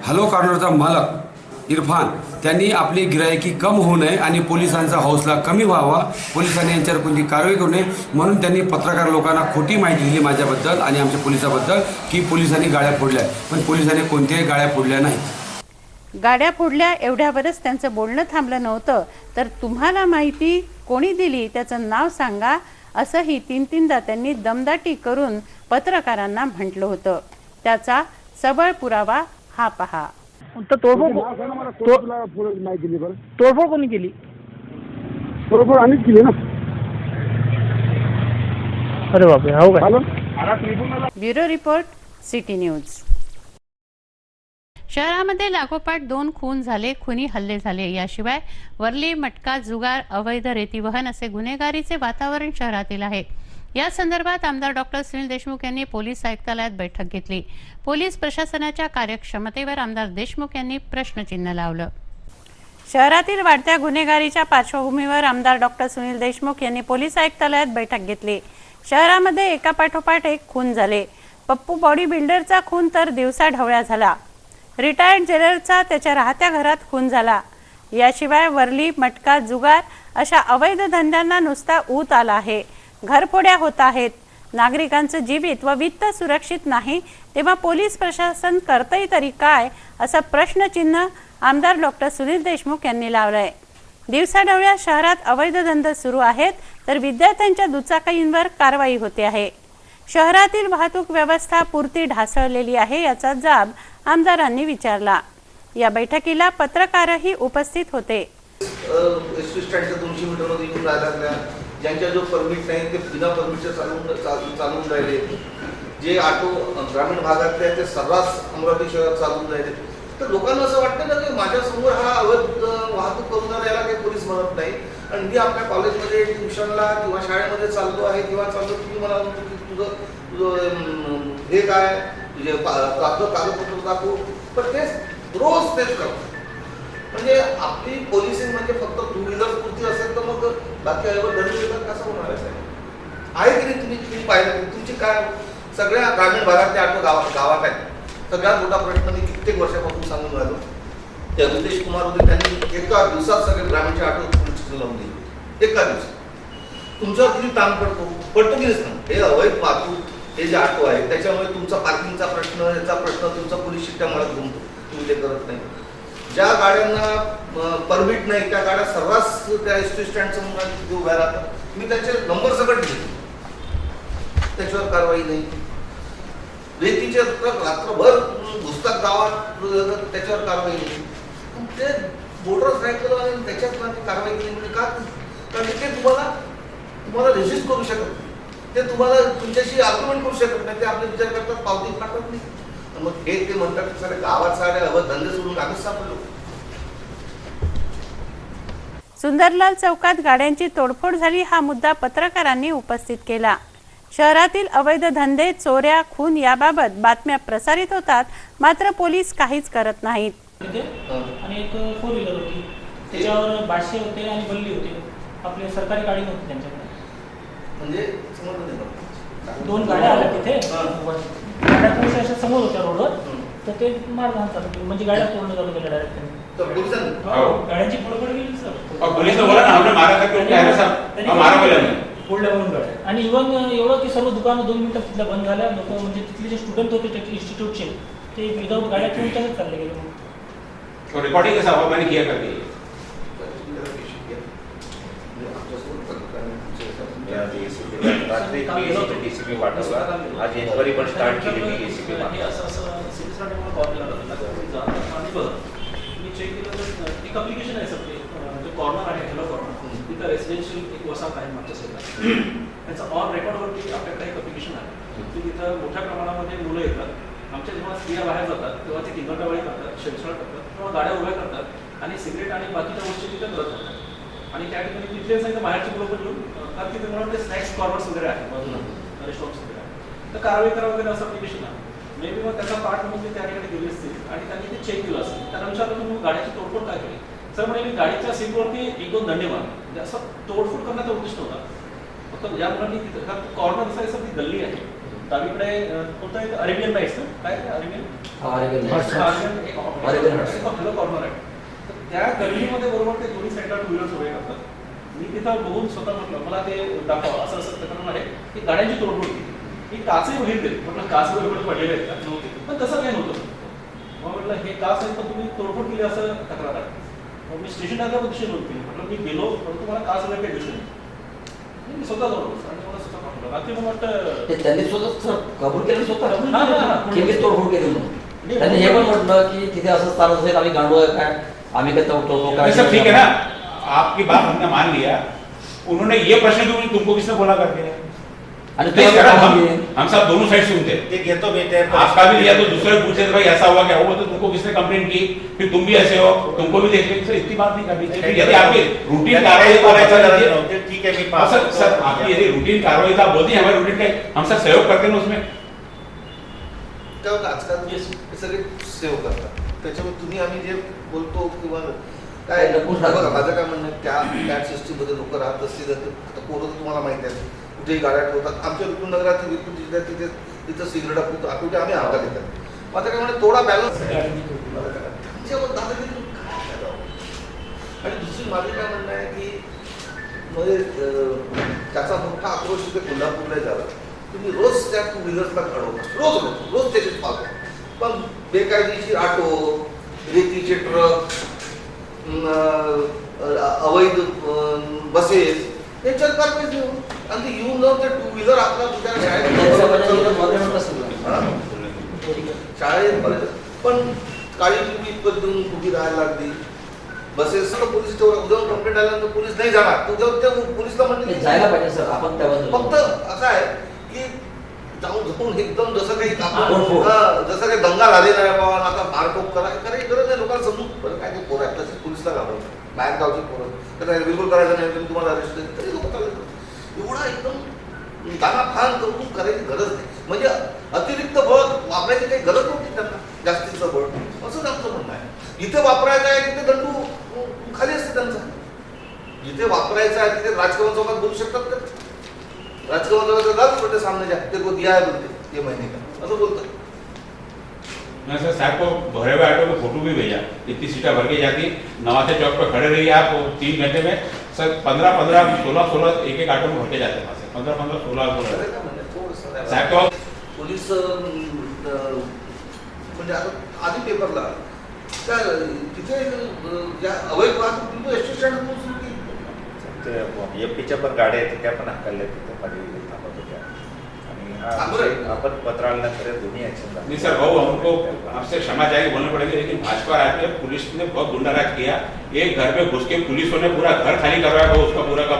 हलो कॉर्नरचा मालक इरफान त्यांनी आपली गिरायकी कम होऊ नये आणि पोलिसांचा हौसला कमी व्हावा, पोलिसांनी यांच्यावर कोणती कारवाई करू नये म्हणून त्यांनी पत्रकार लोकांना खोटी माहिती दिली माझ्याबद्दल आणि आमच्या पोलिसाबद्दल की पोलिसांनी गाड्या फोडल्या, पण पोलिसांनी कोणत्याही गाड्या फोडल्या नाही। गाड्या फोडल्या एवढ्यावरच त्यांचं बोलणं थांबलं नव्हतं, तर तुम्हाला माहिती कोणी दिली त्याचं नाव सांगा असंही 3-3दा त्यांनी दमदाटी करून पत्रकारांना म्हटलं होतं। त्याचा सबळ पुरावा हा पहा. तर तोडफोड नाव सांगा मला, कोण तुला पुढे माहिती दिली बरं? तोडफोड कोणी केली? बरोबर आम्हीच केली ना. अरे बापरे, हो काय? चालेल. Bureau report, city news. शहरामध्ये लागोपाठ 2 खून झाले, खुनी हल्ले झाले. याशिवाय वर्ली, मटका, जुगार, अवैध रेती वहन असे गुन्हेगारीचे वातावरण शहरातील आहे. या संदर्भात आमदार डॉक्टर सुनील देशमुख यांनी पोलीस आयुक्तालयात बैठक घेतली. पोलीस प्रशासनाच्या कार्यक्षमतेवर आमदार देशमुख यांनी प्रश्नचिन्ह लावलं. शहरातील वाढत्या गुन्हेगारीच्या पार्श्वभूमीवर आमदार डॉक्टर सुनील देशमुख यांनी पोलीस आयुक्तालयात बैठक घेतली. शहरामध्ये एकापाठोपाठ एक खून झाले. पप्पू बॉडी बिल्डरचा खून तर दिवसा ढवळ्या झाला. रिटायर्ड जेलरचा त्याच्या राहत्या घरात खून झाला. याशिवाय वर्ली, मटका, जुगार अशा अवैध धंद्यांना नुसता ऊत आला आहे. घरफोड्या होत आहेत. नागरिकांचं जीवित व वित्त सुरक्षित नाही, तेव्हा पोलीस प्रशासन करतंय तरी काय, असं प्रश्नचिन्ह आमदार डॉक्टर सुनील देशमुख यांनी लावलंय. दिवसाढवळ्या शहरात अवैध धंदे सुरू आहेत, तर विद्यार्थ्यांच्या दुचाकींवर कारवाई होते आहे. शहरातील वाहतूक व्यवस्था पुरती ढासळलेली आहे, याचा जाब आमदारांनी विचारला. या बैठकीला पत्रकारही उपस्थित होते. एसटी स्टँडच्या 200 मीटरमध्ये येऊन राहायला लागल्या, ज्यांच्या जो परमिट नाही ते बिना परमिटचे चालून राहिले, जे ऑटो ग्रामीण भागातले ते सर्रास अमरावती शहरात चालून राहिले. तर लोकांना असं वाटतं ना की माझ्यासमोर हा अवैध वाहतूक करून याला काही पोलीस म्हणत नाही, आणि मी आपल्या कॉलेजमध्ये ट्युशनला किंवा शाळेमध्ये चाललो आहे किंवा चाललो, तुम्ही मला म्हणतो की तुझं हे काय, तुझे कागदपत्र दाखवू, पण तेच रोज तेच करतो. म्हणजे आपली पोलिसिंग म्हणजे फक्त 2 व्हीलर पुरती असेल तर मग बाकी अवैध धंदे देतात कसं होणार आहे की नाही? तुम्ही पाहिलं तुमची काय सगळ्या ग्रामीण भागातले ऑटो गावात आहेत. सगळ्यात मोठा प्रश्न मी कित्येक वर्षापासून सांगून राहिलो. त्या नितेश कुमार होते, त्यांनी एका दिवसात सगळे ग्रामीणचे ऑटो लावून दिले. एका दिवसात तुमच्यावर किती ताण पडतो की नाही? हे अवैध वाहतूक, हे जे ऑटो आहे त्याच्यामुळे तुमचा पार्किंगचा प्रश्न, याचा प्रश्न, तुमचा पोलीस शिट्ट्या मला घुमतो, तुम्ही ते करत नाही. ज्या गाड्यांना परमिट नाही त्या गाड्या सर्रास त्या एसटी स्टँड समोर उभ्या राहतात. मी त्याचे नंबर सगळं दिले, त्याच्यावर कारवाई नाही. रेतीचे ट्रक रात्रभर घुसतात गावात, त्याच्यावर कारवाई नाही. ते मोटर सायकल आणि त्याच्यात कारवाई केली म्हणजे का? कारण ते तुम्हाला रेजिस्ट करू शकत नाही, ते तुम्हाला तुमच्याशी आर्ग्युमेंट करू शकत नाही. ते आपले विचार करतात, पावती पाठवत नाही. मग ते म्हणतात की सारे गावात सारे अवैध धंदे सोडून आम्हीच सापडलो. सुंदरलाल चौकात गाड्यांची तोडफोड झाली, हा मुद्दा पत्रकारांनी उपस्थित केला. शहरातील अवैध धंदे, चोऱ्या, खून याबाबत बातम्या प्रसारित होतात, मात्र पोलीस काहीच करत नाहीत. आणि एक 4 व्हीलर होती, त्याच्यावर बादशे होते आणि बल्ली होते. आपले सरकारी गाडी नव्हती त्यांच्याकडे. म्हणजे 2 गाड्या आल्या तिथे, गाड्या थोड्याशा अशा समोर होत्या रोडवर, तर ते मारहाण चालू केली, म्हणजे गाड्या तोडणं चालू केलं डायरेक्ट. गाड्यांची फोडफोड केली सर. फोडल्यावरून गाड्या. आणि इव्हन एवढं की सर्व दुकानं 2 मिनिटं तिथल्या बंद झाल्या. लोक म्हणजे तिथले जे स्टुडंट होते त्या इन्स्टिट्यूटचे, ते विदाऊट गाड्या ठेवून त्याच्यात चालले गेले. रिकॉर्डिंग कैसा हुआ मैंने किया करके एसीपी पाठवला. आज इन्क्वायरी पण स्टार्ट केली. एसीपी मी चेक केलं तर एक अप्लिकेशन आहे सर, जो कॉर्नर आहे हेलो कॉर्नर, तिथं रेसिडेन्शियल एक वसाहत आहे मागच्या साईडला. त्याचं ऑन रेकॉर्डवरती आपल्याकडे एक अप्लिकेशन आहे की तिथं मोठ्या प्रमाणामध्ये मुलं येतात. आमच्या जेव्हा स्त्रिया बाहेर जातात तेव्हा ते किंगटावाळी करतात, शेळछळ करतात किंवा गाड्या उभ्या करतात आणि सिगरेट आणि बाकीच्या गोष्टी तिथे करत असतात. आणि त्या ठिकाणी तिथले सांगितलं बाहेरची मुलं पण येऊन कारण तिथे मला वाटतं स्नॅक्स कॉर्नर्स वगैरे आहेत, बाजूला रेस्टॉरंट्स वगैरे आहेत. तर कारवाई करा वगैरे असं अप्लिकेशन आहे. मे बी मग त्याचा पार्ट म्हणून ते त्या ठिकाणी गेले असतील आणि त्यांनी ते चेक केलं असेल. त्यांना विचारलं की मग गाड्याची तोडफोड काय केली? सर म्हणे मी गाडीच्या सीटवरती 1-2 दंडे मारले. म्हणजे असं तोडफोड करण्याचा उद्देश नव्हता. फक्त या मुलांनी तिथं कॉर्नर दिसायचं ती गल्ली आहे, डावीकडे कोणतं आहे अरेबियन नाईट्स, काय अरेबियन हॅलो कॉर्नर आहे. तर त्या गल्लीमध्ये बरोबर ते दोन्ही साईडला 2 व्हीलर्स उभे करतात. मी तिथं बघून स्वतः म्हटलं मला ते दाखवा, असं असं प्रकरण आहे की गाड्यांची तोडफोड केली. मी काचही बघितले, म्हटलं काच वगैरे पडलेले आहेत का? नव्हते, पण तसं काही नव्हतं. मग म्हटलं हे काच आहे पण तुम्ही तोडफोड केली असं तक्रार आहे. मग मी स्टेशन डायरेक्ट दिशेने नव्हती, म्हटलं मी गेलो परंतु मला काच वगैरे काही दिसली नाही. मी स्वतः जाऊन आणि मला स्वतः म्हटलं रात्री मग वाटतं त्यांनी स्वतः कबूल केलं, स्वतः तोडफोड केली. त्यांनी हे पण म्हटलं की तिथे असं स्थान असेल आम्ही गांडू आहे काय, आम्ही काय तो काय. सब ठीक है ना, आपकी बात हमने मान लिया. उन्होंने ये प्रश्न क्यों तुमको किसने बोला करके, हम सब दोनों साइड सुनते हैं. आपका भी लिया तो दूसरे पूछे भाई ऐसा हुआ क्या हुआ, तो तुमको किसने कंप्लेंट की, फिर तुम भी ऐसे हो, तुमको भी देख लेंगे. इतनी बात नहीं करनी चाहिए. यदि आपकी रूटीन कार्रवाई ठीक है सर, आपकी यदि रूटीन कार्रवाई आप बोलती है हमारे रूटीन का हम सब सहयोग करते हैं उसमें. काय होतं आजकाल हे सगळे सेव्ह करतात, त्याच्यामुळे तुम्ही आम्ही जे बोलतो किंवा काय बघा, माझं काय म्हणणं आहे, त्या सिस्टीममध्ये लोक राहत असतील तर पोरं तुम्हाला माहिती आहे कुठेही गाड्या ठेवतात. आमच्या विपुल नगरात विपुल जिल्ह्यात तिथं सिगरेट आठवते आम्ही हातात येतात. माझं काय म्हणणं थोडा बॅलन्स आणि दुसरी माझं काय म्हणणं आहे की म्हणजे त्याचा मोठा आक्रोश इथे कोल्हापूरला झाला. तुम्ही रोज त्या टू व्हीलर्सला घडवता, रोज त्याचे पाहतो, पण बेकायदेशीर ऑटो, रेतीचे ट्रक, अवैध बसेस याच्यात कारवाई घेऊ आणि ते येऊन जाऊन ते टू व्हीलर आपला शाळेत पण काळी तुम्ही इतकं देऊन कुठे राहायला लागली. बसेस पोलीस उद्या कंप्लेंट आल्यानंतर पोलीस नाही जाणार, उद्या पोलीसला म्हणजे जायला पाहिजे सर. आपण फक्त असं आहे की जाऊन एकदम जसं काही दंगा झालेला आहे बाबा आता मारटोक करायची गरज नाही. लोकांना समजून बरं काय ते पोरं आहे तसेच पोलीसला घाबरतात, बाहेर गावची पोरं तर बिलकुल करायचं नाही तुम्ही तुम्हाला अरेस्ट केलं तरी लोक करायचं. एवढा एकदम दानाफान करून करायची गरज नाही. म्हणजे अतिरिक्त बळ वापरायची काही गरज नव्हती त्यांना, जास्तीचं बळ असंच आमचं म्हणणं आहे. जिथे वापरायचं आहे तिथे दंडू खाली असते त्यांचा, जिथे वापरायचं आहे तिथे राजभवन चौकात बोलू शकतात का, राजभवन चौकात जात बोलते सामने जा तेरे को दिया है बोलते ये महीने का असं बोलतात. मैं सर साहब को भरे हुए ऑटो में फोटो भी भेजा, इतनी सीटें भर के जाती. नवासे चौक पर खड़े रहिए आप 3 घंटे में सर 15-15 16-16 एक ऑटो में भर के जाते हैं. 15-15 16 साहब को पोलीस म्हणजे आता आधी पेपरला त्या तिथे अवैध वाहतूक एस टी स्टँड सुरू केली. एफपीच्या पण गाड्या आहेत त्या पण हाकलल्या तिथे मध्ये थांबत होत्या आणि आपण पत्रानंतर दोन्ही ऍक्शन. नहीं सर भाऊ हमको आपसे क्षमा चाहिए बोलना पड़ेगा, लेकिन भाजपा राज्य पुलिस ने बहुत गुंडाराज किया. एक घर में घुस के पुलिसों ने पूरा घर खाली करवाया, उसका पूरा का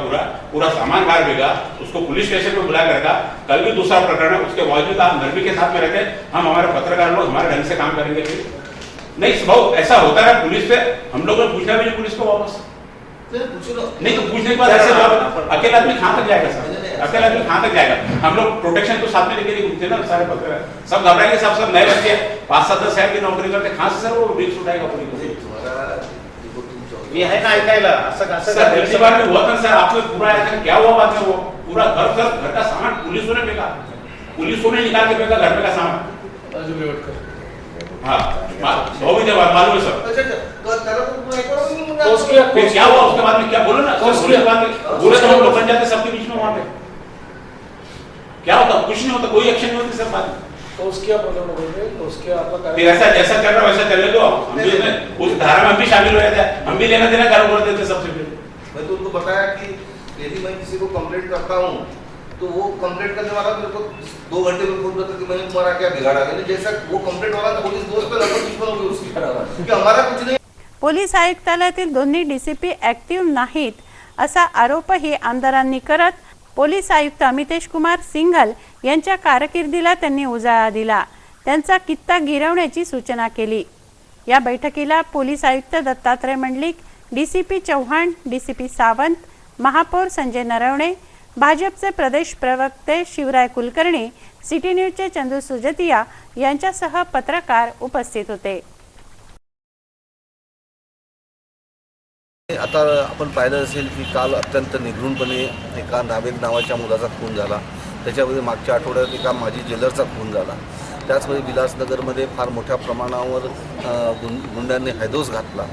पूरा सामान बाहर भेजा, उसको पुलिस स्टेशन में बुला कर रखा. कल भी दूसरा प्रकरण है, उसके बावजूद आप नरमी के साथ में रहते हैं. हम हमारे पत्रकार लोग हमारे ढंग से काम करेंगे. नहीं भाऊ ऐसा होता है पुलिस से, हम लोगों ने पूछना भी नहीं पुलिस को वापस नहीं, तो पूछने के बाद ऐसे अकेला आदमी कहाँ तक जाएगा सर, अकेला आदमी कहाँ तक जाएगा. हम लोग प्रोटेक्शन तो साथ में लेके नहीं घूमते ना सारे पत्रकार, सब घबराएंगे. सब नए बच्चे 5-7 शहर की नौकरी करते, कहाँ से सर वो रिस्क उठाएगा पूरी को. ये है ना ऐकायला असं सर पिछली बार में हुआ था सर, आपको पूरा ऐसा क्या हुआ बात में, वो पूरा घर का सामान पुलिसों ने फेंका, पुलिसों ने निकाल के फेंका घर में का सामान. हाँ बहुत ही मालूम है सर. फिर क्या हुआ उसके बाद में, क्या बोलो ना उसके बाद में पूरे तो हम लोग बन जाते सबके बीच में. वहां पे क्या होता, कुछ नहीं होता, कोई एक्शन नहीं होती सर. बाद तो उसके आप बोल उसके आपका फिर ऐसा जैसा चल रहा वैसा चलने दो. हम भी उस धारा में हम भी शामिल हो जाते हैं, हम भी लेना देना चालू कर देते सबसे पहले. मैं तो उनको बताया कि यदि मैं किसी को कंप्लेंट करता हूँ तो वो कंप्लेंट करने वाला मेरे को 2 घंटे में फोन करता कि मैंने तुम्हारा क्या बिगाड़ा. जैसा वो कंप्लेंट वाला पुलिस दोस्त पे लगभग दुश्मन होगी उसकी, क्योंकि हमारा कुछ नहीं. पोलीस आयुक्तालयातील दोन्ही डीसीपी ऍक्टिव्ह नाहीत असा आरोपही आमदारांनी करत पोलीस आयुक्त अमितेश कुमार सिंघल यांच्या कारकिर्दीला त्यांनी उजाळा दिला, त्यांचा कित्ता गिरवण्याची सूचना केली. या बैठकीला पोलीस आयुक्त दत्तात्रय मंडलिक, डीसीपी चव्हाण, डीसीपी सावंत, महापौर संजय नरवणे, भाजपचे प्रदेश प्रवक्ते शिवराय कुलकर्णी, सिटी न्यूजचे चंदू सुजतिया यांच्यासह पत्रकार उपस्थित होते. आता आपण पाहिलं असेल की काल अत्यंत निर्घृणपणे एका नावेद नावाच्या मुलाचा खून झाला. त्याच्यामध्ये मागच्या आठवड्यात एका माजी जेलरचा खून झाला. त्याचमध्ये विलासनगरमध्ये फार मोठ्या प्रमाणावर गुंडांनी हैदोस घातला.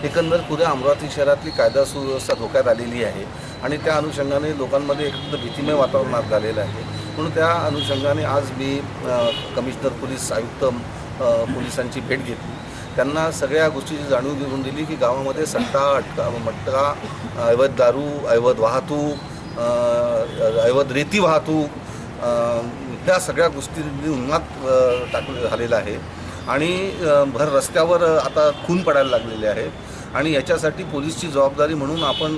एकंदर पुऱ्या अमरावती शहरातली कायदा सुव्यवस्था धोक्यात आलेली आहे आणि त्या अनुषंगाने लोकांमध्ये एक भीतिमय वातावरणात झालेलं आहे. म्हणून त्या अनुषंगाने आज मी कमिशनर पोलीस आयुक्त पोलिसांची भेट घेतली. त्यांना सगळ्या गोष्टीची जाणीव देऊन दिली की गावामध्ये सट्टा, मटका, अवैध दारू, अवैध वाहतूक, अवैध रेती वाहतूक ह्या सगळ्या गोष्टींनी उन्माद झालेला आहे. आणि भर रस्त्यावर आता खून पडायला लागलेले आहे आणि याच्यासाठी पोलीसची जबाबदारी म्हणून आपण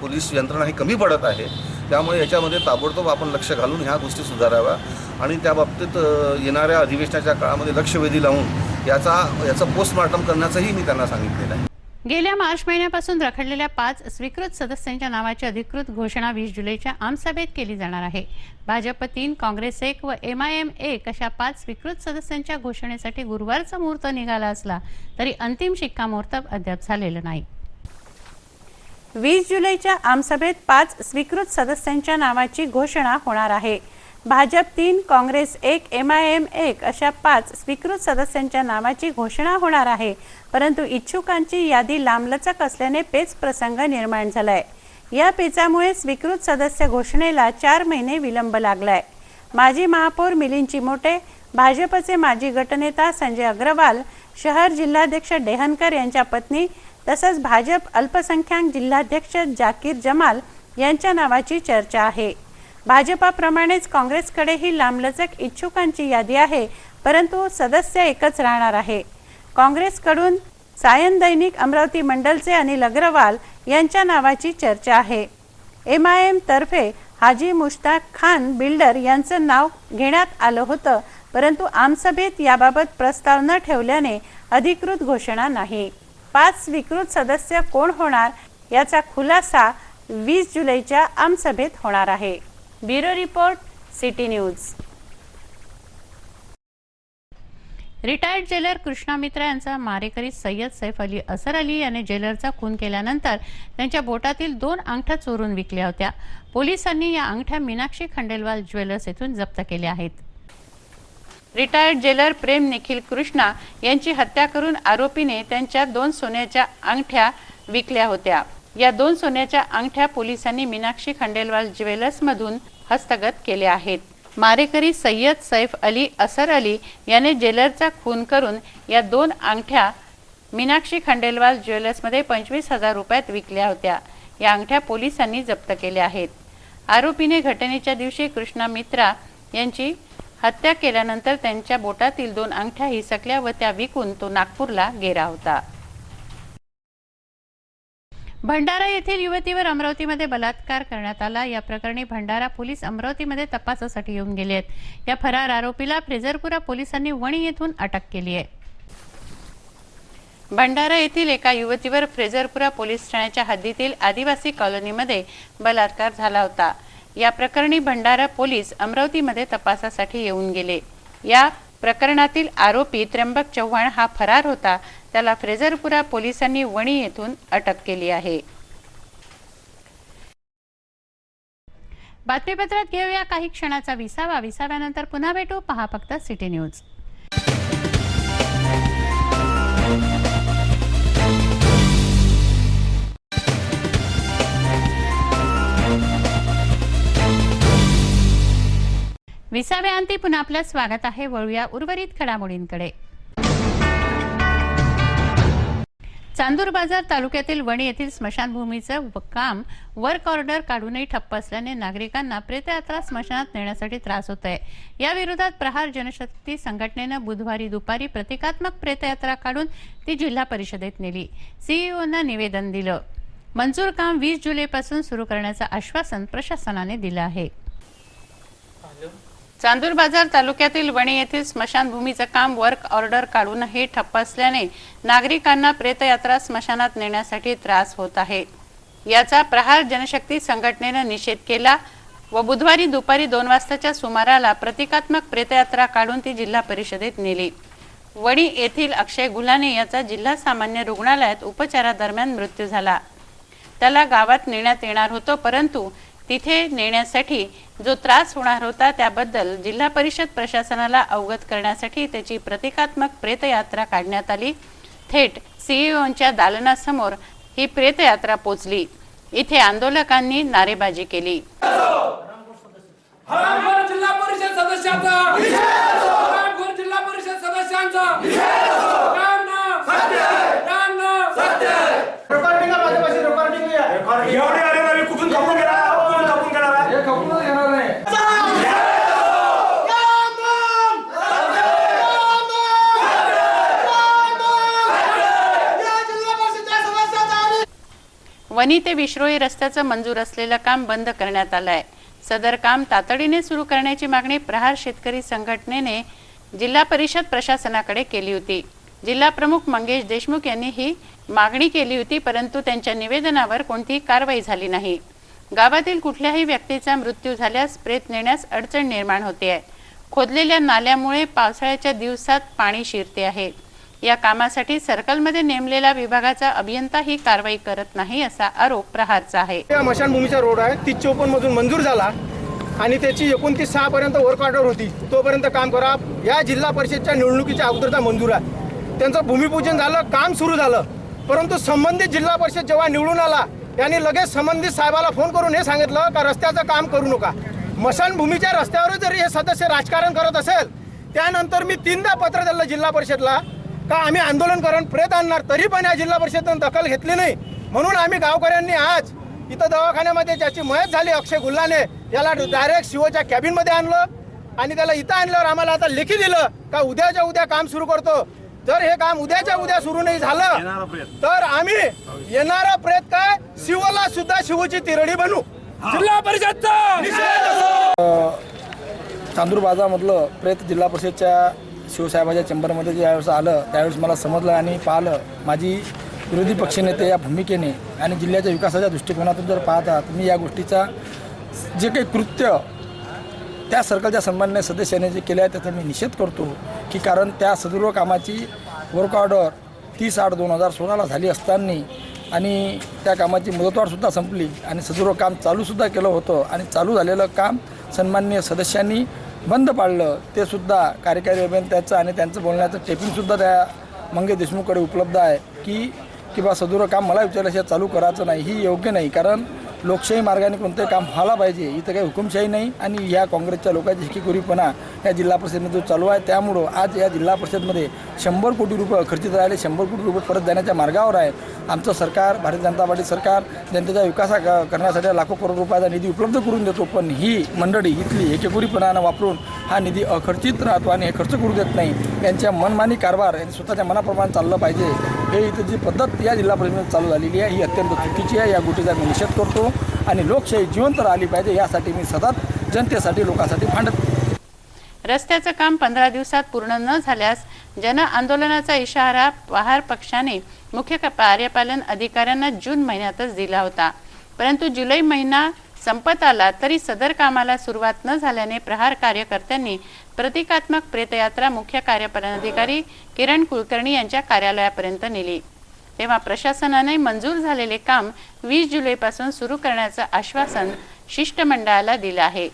पोलीस यंत्रणा ही कमी पडत आहे. त्यामुळे याच्यामध्ये ताबडतोब आपण लक्ष घालून ह्या गोष्टी सुधाराव्या आणि त्या बाबतीत येणाऱ्या अधिवेशनाच्या काळामध्ये लक्षवेधी लावून याचं पोस्टमॉर्टम करण्याचंही मी त्यांना सांगितलेलं आहे. गेल्या मार्च महिन्यापासून रखडलेल्या 5 स्वीकृत सदस्यांच्या नावाची अधिकृत घोषणा 20 जुलैच्या आमसभेत केली जाणार आहे. भाजप 3, काँग्रेस 1 व MIM 1 अशा 5 स्वीकृत सदस्यांच्या घोषणेसाठी गुरुवारचा मुहूर्त निघाला असला तरी अंतिम शिक्कामोर्तब अद्याप झालेलं नाही. 20 जुलैच्या आमसभेत 5 स्वीकृत सदस्यांच्या नावाची घोषणा होणार आहे. भाजप 3, काँग्रेस 1, MIM 1 अशा 5 स्वीकृत सदस्यांच्या नावाची घोषणा होणार आहे. परंतु इच्छुकांची यादी लांबलचक असल्याने पेच प्रसंग निर्माण झालाय. या पेचामुळे स्वीकृत सदस्य घोषणेला 4 महिने विलंब लागलाय. माजी महापौर मिलिंद चिमोटे, भाजपचे माजी गटनेता संजय अग्रवाल, शहर जिल्हाध्यक्ष डेहनकर यांच्या पत्नी तसंच भाजप अल्पसंख्याक जिल्हाध्यक्ष जाकीर जमाल यांच्या नावाची चर्चा आहे. भाजपाप्रमाणेच काँग्रेसकडेही लांबलचक इच्छुकांची यादी आहे, परंतु सदस्य एकच राहणार आहे. काँग्रेसकडून सायन दैनिक अमरावती मंडलचे अनिल अग्रवाल यांच्या नावाची चर्चा आहे. MIM तर्फे हाजी मुश्ताक खान बिल्डर यांचं नाव घेण्यात आलं होतं, परंतु आमसभेत याबाबत प्रस्ताव न ठेवल्याने अधिकृत घोषणा नाही. 5 स्वीकृत सदस्य कोण होणार याचा खुलासा 20 जुलैच्या आमसभेत होणार आहे. Bureau report, city news. Retired jailer Krishna मित्रा यांचा मारेकरी सय्यद सैफ अली असर अली याने जेलरचा खून केल्यानंतर त्यांच्या बोटातील 2 अंगठ्या चोरून विकल्या होत्या. पोलिसांनी या अंगठ्या मीनाक्षी खंडेलवाल ज्वेलर्स येथून जप्त केल्या आहेत. रिटायर्ड जेलर प्रेम निखिल कृष्णा यांची हत्या करून आरोपीने त्यांच्या 2 सोन्याच्या अंगठ्या विकल्या होत्या. या 2 सोन्याच्या अंगठ्या पोलिसांनी मीनाक्षी खंडेलवाल ज्वेलर्समधून हस्तगत केल्या आहेत. मारेकरी सय्यद सैफ अली असर अली याने जेलरचा खून करून या 2 अंगठ्या मीनाक्षी खंडेलवाल ज्वेलर्समध्ये 25,000 रुपयात विकल्या होत्या. या अंगठ्या पोलिसांनी जप्त केल्या आहेत. आरोपीने घटनेच्या दिवशी कृष्णा मित्रा यांची हत्या केल्यानंतर त्यांच्या बोटातील 2 अंगठ्या हिसकल्या व त्या विकून तो नागपूरला गेला होता. भंडारा येथील युवतीवर अमरावतीमध्ये बलात्कार करण्यात आला. या प्रकरणी भंडारा पोलीस अमरावतीमध्ये तपासासाठी येऊन गेले आहेत. या फरार आरोपीला फ्रेझरपुरा पोलिसांनी वणी येथून अटक केली आहे. भंडारा येथील एका युवतीवर फ्रेझरपुरा पोलीस ठाण्याच्या हद्दीतील आदिवासी कॉलनीमध्ये बलात्कार झाला होता. या प्रकरणी भंडारा पोलीस अमरावतीमध्ये तपासासाठी येऊन गेले. या प्रकरणातील आरोपी त्र्यंबक चव्हाण हा फरार होता. त्याला फ्रेझरपुरा पोलिसांनी वणी येथून अटक केली आहे. बातमीपत्रात घेऊया काही क्षणाचा विसावा. विसाव्यानंतर पुन्हा भेटू. पहा फक्त सिटी न्यूज. विसाव्याअंती पुन्हा आपलं स्वागत आहे. वळूया उर्वरित घडामोडींकडे. चांदूर बाजार तालुक्यातील वणी येथील स्मशानभूमीचं काम वर्क ऑर्डर काढूनही ठप्प असल्याने नागरिकांना प्रेतयात्रा स्मशानात नेण्यासाठी त्रास होत आहे. या विरोधात प्रहार जनशक्ती संघटनेनं बुधवारी दुपारी प्रतिकात्मक प्रेतयात्रा काढून ती जिल्हा परिषदेत नेली. सीईओना निवेदन दिलं. मंजूर काम 20 जुलैपासून सुरू करण्याचं आश्वासन प्रशासनाने दिलं आहे. चांदूर बाजार तालुक्यातील वणी येथील स्मशानभूमीचं काम वर्क ऑर्डर काढूनही ठप्प असल्याने नागरिकांना प्रेतयात्रा स्मशानात नेण्यासाठी त्रास होत आहे. याचा प्रहार जनशक्ती संघटनेनं निषेध केला व बुधवारी दुपारी 2 वाजताच्या सुमाराला प्रतिकात्मक प्रेतयात्रा काढून ती जिल्हा परिषदेत नेली. वणी येथील अक्षय गुलाने याचा जिल्हा सामान्य रुग्णालयात उपचारादरम्यान मृत्यू झाला. त्याला गावात नेण्यात येणार होतं, परंतु तिथे नेण्यासाठी जो त्रास होणार होता त्याबद्दल जिल्हा परिषद प्रशासनाला अवगत करण्यासाठी त्याची प्रतिकात्मक प्रेतयात्रा काढण्यात आली. थेट सीईओंच्या दालनासमोर ही प्रेतयात्रा पोचली. इथे आंदोलकांनी नारेबाजी केली. जिल्हा परिषद सदस्यांचा जिल्हा परिषद सदस्यांचा कुठून खपून गेला वणी ते विश्रोळी रस्त्याचं मंजूर असलेलं काम बंद करण्यात आलं आहे. सदर काम तातडीने सुरू करण्याची मागणी प्रहार शेतकरी संघटनेने जिल्हा परिषद प्रशासनाकडे केली होती. जिल्हा प्रमुख मंगेश देशमुख यांनी ही मागणी केली होती, परंतु त्यांच्या निवेदनावर कोणतीही कारवाई झाली नाही. गावातील कुठल्याही व्यक्तीचा मृत्यू झाल्यास प्रेत नेण्यास अडचण निर्माण होते आहे. खोदलेल्या नाल्यामुळे पावसाळ्याच्या दिवसात पाणी शिरते आहे. या कामासाठी सर्कलमध्ये नेमलेला विभागाचा अभियंता ही कारवाई करत नाही असा आरोप प्रहारचा आहे. स्मशानभूमीचा रोड आहे 30-54 मधून मंजूर झाला आणि त्याची 29/6 पर्यंत वर्क ऑर्डर होती. तोपर्यंत काम करा. या जिल्हा परिषदच्या निवडणुकीच्या अगोदरचा मंजूर आहे. त्यांचं भूमिपूजन झालं, काम सुरू झालं, परंतु संबंधित जिल्हा परिषद जेव्हा निवडून आला त्यांनी लगेच संबंधित साहेबाला फोन करून हे सांगितलं का रस्त्याचं काम करू नका. स्मशानभूमीच्या रस्त्यावर जरी हे सदस्य राजकारण करत असेल, त्यानंतर मी 3दा पत्र दिलं जिल्हा परिषदला का आम्ही आंदोलन करून प्रेत आणणार, तरी पण या जिल्हा परिषदेनं दखल घेतली नाही. म्हणून आम्ही गावकऱ्यांनी आज इथं दवाखान्यामध्ये ज्याची मयत झाली अक्षय गुल्हाने याला डायरेक्ट शिवच्या कॅबिनमध्ये आणलं आणि त्याला इथं आणल्यावर आम्हाला आता लेखी दिलं का उद्याच्या उद्या काम सुरू करतो. जर हे काम उद्याच्या उद्या सुरू नाही झालं तर आम्ही येणारा प्रेत काय शिवला सुद्धा शिवची तिरडी बनू. जिल्हा परिषद चांदूर बाजारमधलं प्रेत जिल्हा परिषदच्या शिवसाहेबाच्या चेंबरमध्ये ज्यावेळेस आलं त्यावेळेस मला समजलं आणि पाहिलं. माझी विरोधी पक्षनेते या भूमिकेने आणि जिल्ह्याच्या विकासाच्या दृष्टिकोनातून जर पाहतात, मी या गोष्टीचा जे काही कृत्य त्या सर्कलच्या सन्माननीय सदस्याने जे केले आहे त्याचा मी निषेध करतो की कारण त्या सदर्भ कामाची वर्क ऑर्डर 30/8/2016 झाली असताना आणि त्या कामाची मुदतवाढसुद्धा संपली आणि सदर्भ काम चालूसुद्धा केलं होतं आणि चालू झालेलं काम सन्माननीय सदस्यांनी बंद पाडलं. ते सुद्धा कार्यकारी अभियंत्याचं आणि त्यांचं बोलण्याचं टेपिंगसुद्धा त्या मंगेश देशमुखकडे उपलब्ध आहे की बा सदर्भ काम मला विचारल्याशिवाय चालू करायचं नाही. ही योग्य नाही, कारण लोकशाही मार्गाने कोणतंही काम व्हायला पाहिजे. इथं काही हुकुमशाही नाही आणि या काँग्रेसच्या लोकांची हिकीखोरीपणा या जिल्हा परिषदेने जो चालू आहे त्यामुळं आज या जिल्हा परिषदमध्ये 100 कोटी रुपये खर्चित राहिले, 100 कोटी रुपये परत देण्याच्या मार्गावर आहे. आमचं सरकार, भारतीय जनता पार्टी सरकार जनतेचा विकास करण्यासाठी लाखो करोड रुपयाचा निधी उपलब्ध करून देतो, पण ही मंडळी इथली हिकीखोरीपणानं वापरून हा निधी अखर्चित राहतो आणि हे खर्च करू देत नाही. यांच्या मनमानी कारभार यांनी स्वतःच्या मनाप्रमाणे चाललं पाहिजे. हे इथं जी पद्धत या जिल्हा परिषदेमध्ये चालू झालेली आहे ही अत्यंत चुकीची आहे. या गोष्टीचा मी निषेध करतो आणि लोकशाही जिवंत राहिली पाहिजे यासाठी मी सतत जनतेसाठी लोकांसाठी भांडत. रस्त्याचं काम 15 दिवसात पूर्ण न झाल्यास जन आंदोलनाचा इशारा प्रहार पक्षाने मुख्य कार्यपालन अधिकाऱ्यांना जून महिन्यातच दिला होता, परंतु जुलै महिना संपत आला तरी सदर कामाला सुरुवात न झाल्याने प्रहार कार्यकर्त्यांनी प्रतिकात्मक प्रेतयात्रा मुख्य कार्यपालन अधिकारी किरण कुलकर्णी यांच्या कार्यालयापर्यंत नेली. तेव्हा प्रशासनाने मंजूर झालेले काम 20 जुलैपासून सुरू करण्याचं आश्वासन शिष्टमंडळाला दिलं आहे.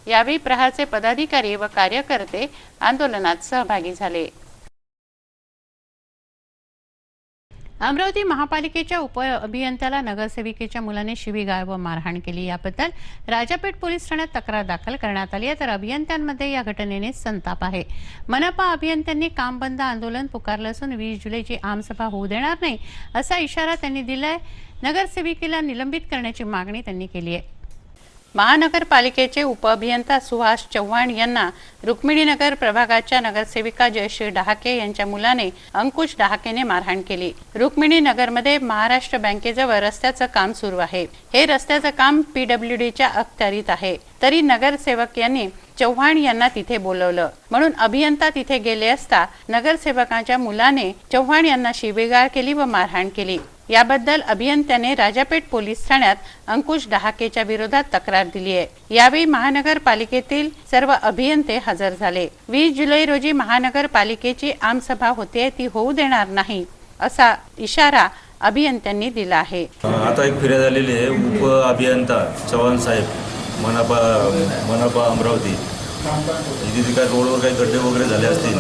यावेळी प्रहारचे पदाधिकारी व कार्यकर्ते आंदोलनात सहभागी झाले. अमरावती महापालिकेच्या उप अभियंत्याला नगरसेविकेच्या मुलाने शिवीगाळ व मारहाण केली. याबद्दल राजापेठ पोलीस ठाण्यात तक्रार दाखल करण्यात आली आहे, तर अभियंत्यांमध्ये या घटनेने संताप आहे. मनपा अभियंत्यांनी काम बंद आंदोलन पुकारलं असून 20 जुलैची आमसभा होऊ देणार नाही असा इशारा त्यांनी दिलाय. नगरसेविकेला निलंबित करण्याची मागणी त्यांनी केली आहे. महानगरपालिकेचे उपअभियंता सुहास चव्हाण यांना रुक्मिणीनगर प्रभागाच्या नगरसेविका जयश्री डहाके यांच्या मुलाने अंकुश डहाकेने मारहाण केली. रुक्मिणीनगरमध्ये महाराष्ट्र बँकेजवळ रस्त्याचं काम सुरू आहे. हे रस्त्याचं काम PWDच्या अखत्यारीत आहे, तरी नगरसेवक यांनी चव्हाण यांना तिथे बोलवलं म्हणून अभियंता तिथे गेले असता नगरसेवकाच्या मुलाने चव्हाण यांना शिवीगाळ केली व मारहाण केली. याबद्दल अभियंत्याने राजापेठ पोलीस ठाण्यात अंकुश डहाकेच्या विरोधात तक्रार दिली आहे. यावेळी महानगरपालिकेतील सर्व अभियंते हजर झाले. 20 जुलै रोजी महानगरपालिकेची आमसभा होते, ती होऊ देणार नाही असा इशारा अभियंत्यांनी दिला आहे. आता एक फिर्याद आलेली आहे. उप अभियंता चव्हाण साहेब मनपा अमरावती तिथे काही रोडवर काही गड्डे वगैरे झाले असतील,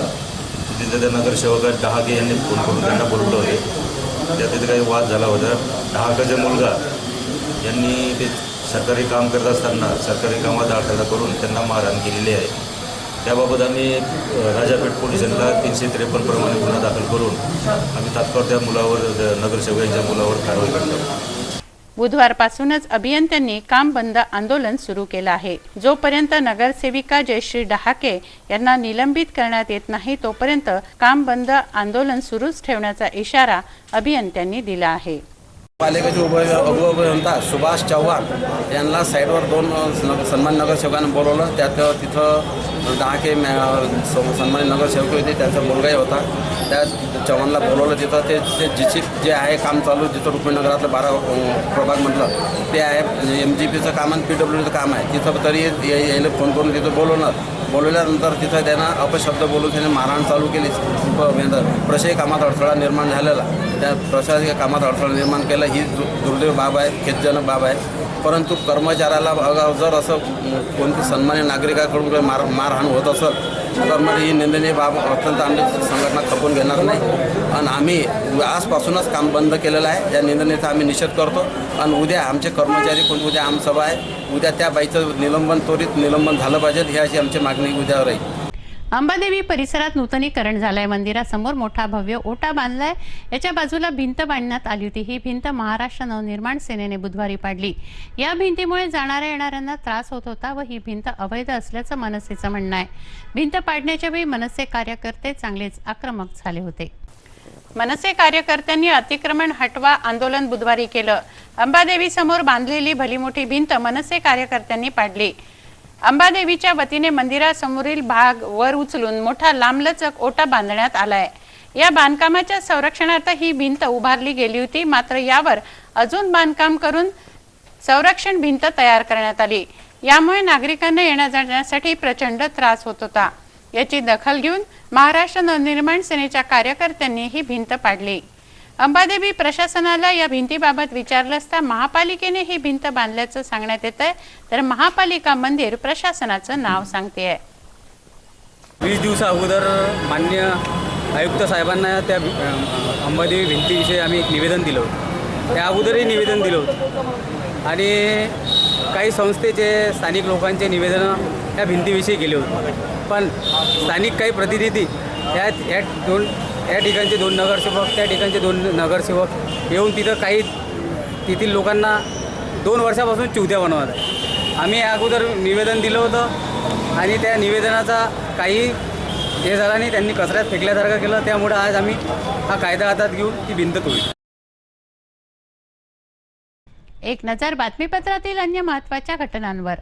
तिथे त्या नगरसेवक डहाके यांनी फोन करून त्यांना बोलवलं होते. त्या तिथे काही वाद झाला होता. डहाकाचा मुलगा यांनी ते सरकारी काम करत असताना सरकारी कामात अडथळा करून त्यांना मारहाण केलेली आहे. त्याबाबत आम्ही राजापेठ पोलिसांना 353 प्रमाणे गुन्हा दाखल करून आम्ही तात्काळ त्या मुलावर नगरसेवकांच्या मुलावर कारवाई करतो. बुधवारपासूनच अभियंत्यांनी काम बंद आंदोलन सुरू केलं आहे. जोपर्यंत नगरसेविका जयश्री डहाके यांना निलंबित करण्यात येत नाही तोपर्यंत काम बंद आंदोलन सुरूच ठेवण्याचा इशारा अभियंत्यांनी दिला आहे. पालिकेचे उपअभियंता सुभाष चव्हाण यांना साईडवर 2 सन्मानी नगरसेवकांना बोलवलं. त्यात तिथं 10 सन्मानी नगरसेवक होते, त्यांचा मुलगाही होता. त्या चव्हाणला बोलवलं. तिथं ते जे आहे काम चालू, जिथं रुक्मिणीनगरातलं 12 प्रभागमधलं ते आहे MGPचं काम आणि PWDचं काम आहे. तिथं तरी यायला फोन करून तिथं बोलवल्यानंतर तिथं त्यांना अपशब्द बोलून त्याने मारहाण चालू केली. प्रशासकीय कामात अडथळा निर्माण झालेला, त्या प्रशासकीय कामात अडथळा निर्माण केला ही दुर्दैव बाब आहे, खेदजनक बाब आहे. परंतु कर्मचाऱ्याला जर असं कोणती सन्मान्य नागरिकाकडून काही मारहाण होत असेल तर मग ही निंदनीय बाब अत्यंत आमची संघटना खपवून घेणार नाही. आणि आम्ही आजपासूनच काम बंद केलेलं आहे. या निंदनीचा आम्ही निषेध करतो. आणि उद्या आमचे कर्मचारी कोण उद्या आमसभा आहे, उद्या त्या बाईचं त्वरित निलंबन झालं पाहिजे, ही अशी आमची मागणी उद्या राहील. अंबादेवी परिसरात नूतनीकरण झालंय. मंदिरासमोर मोठा भव्य ओटा बांधलाय. याच्या बाजूला भिंत बांधण्यात आली होती. ही भिंत महाराष्ट्र नवनिर्माण सेनेने बुधवारी पाडली. या भिंतीमुळे जाणाऱ्या येणाऱ्यांना त्रास होत होता व ही भिंत अवैध असल्याचं मनसेचं म्हणणं आहे. भिंत पाडण्याच्या वेळी मनसे कार्यकर्ते चांगलेच आक्रमक झाले होते. मनसे कार्यकर्त्यांनी अतिक्रमण हटवा आंदोलन बुधवारी केलं. अंबादेवी समोर बांधलेली भली मोठी भिंत मनसे कार्यकर्त्यांनी पाडली. अंबादेवीच्या वतीने मंदिरासमोरील भाग वर उचलून मोठा लांबलचक ओटा बांधण्यात आलाय. या बांधकामाच्या संरक्षणार्थ ही भिंत उभारली गेली होती. मात्र यावर अजून बांधकाम करून संरक्षण भिंत तयार करण्यात आली. यामुळे नागरिकांना येण्या जाण्यासाठी प्रचंड त्रास होत होता. याची दखल घेऊन महाराष्ट्र नवनिर्माण सेनेच्या कार्यकर्त्यांनी ही भिंत पाडली. अंबादेवी प्रशासनाला या भिंतीबाबत विचारलं असता महापालिकेने ही भिंत बांधल्याचं सांगण्यात येत आहे, तर महापालिका मंदिर प्रशासनाचं नाव सांगते. 20 दिवसा अगोदर मान्य आयुक्त साहेबांना त्या अंबादेवी भिंतीविषयी आम्ही एक निवेदन दिलं होतं. त्या अगोदरही निवेदन दिलं होतं आणि काही संस्थेचे स्थानिक लोकांचे निवेदनं या भिंतीविषयी गेले होते. पण स्थानिक काही प्रतिनिधी या ठिकाणचे 2 नगरसेवक, त्या ठिकाणचे 2 नगरसेवक येऊन तिथं काही तेथील लोकांना 2 वर्षापासून चिवत्या बनवत आहे. आम्ही अगोदर निवेदन दिलं होतं आणि त्या निवेदनाचा काही हे झाला नाही, त्यांनी कचऱ्यात फेकल्यासारखं केलं. त्यामुळे आज आम्ही हा कायदा हातात घेऊन ती भिंत तोडली. एक नजर बातमीपत्रातील अन्य महत्त्वाच्या घटनांवर.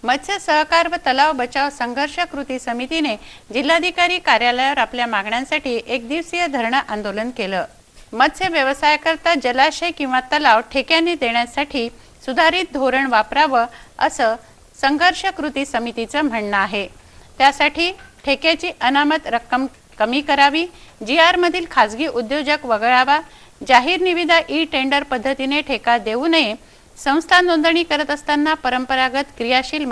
मत्स्य सहकार व तलाव बचाव संघर्ष कृती समितीने जिल्हाधिकारी कार्यालयावर आपल्या मागण्यांसाठी 1 दिवसीय धरणं आंदोलन केलं. मत्स्य व्यवसायाकरता जलाशय किंवा तलाव ठेक्याने देण्यासाठी सुधारित धोरण वापरावं असं संघर्ष कृती समितीचं म्हणणं आहे. त्यासाठी ठेक्याची अनामत रक्कम कमी करावी, GR मधील खासगी उद्योजक वगळावा, जाहीर निविदा टेंडर पद्धतीने ठेका देऊ नये, संस्था नोंदणी करत असताना परंपरागत क्रियाशील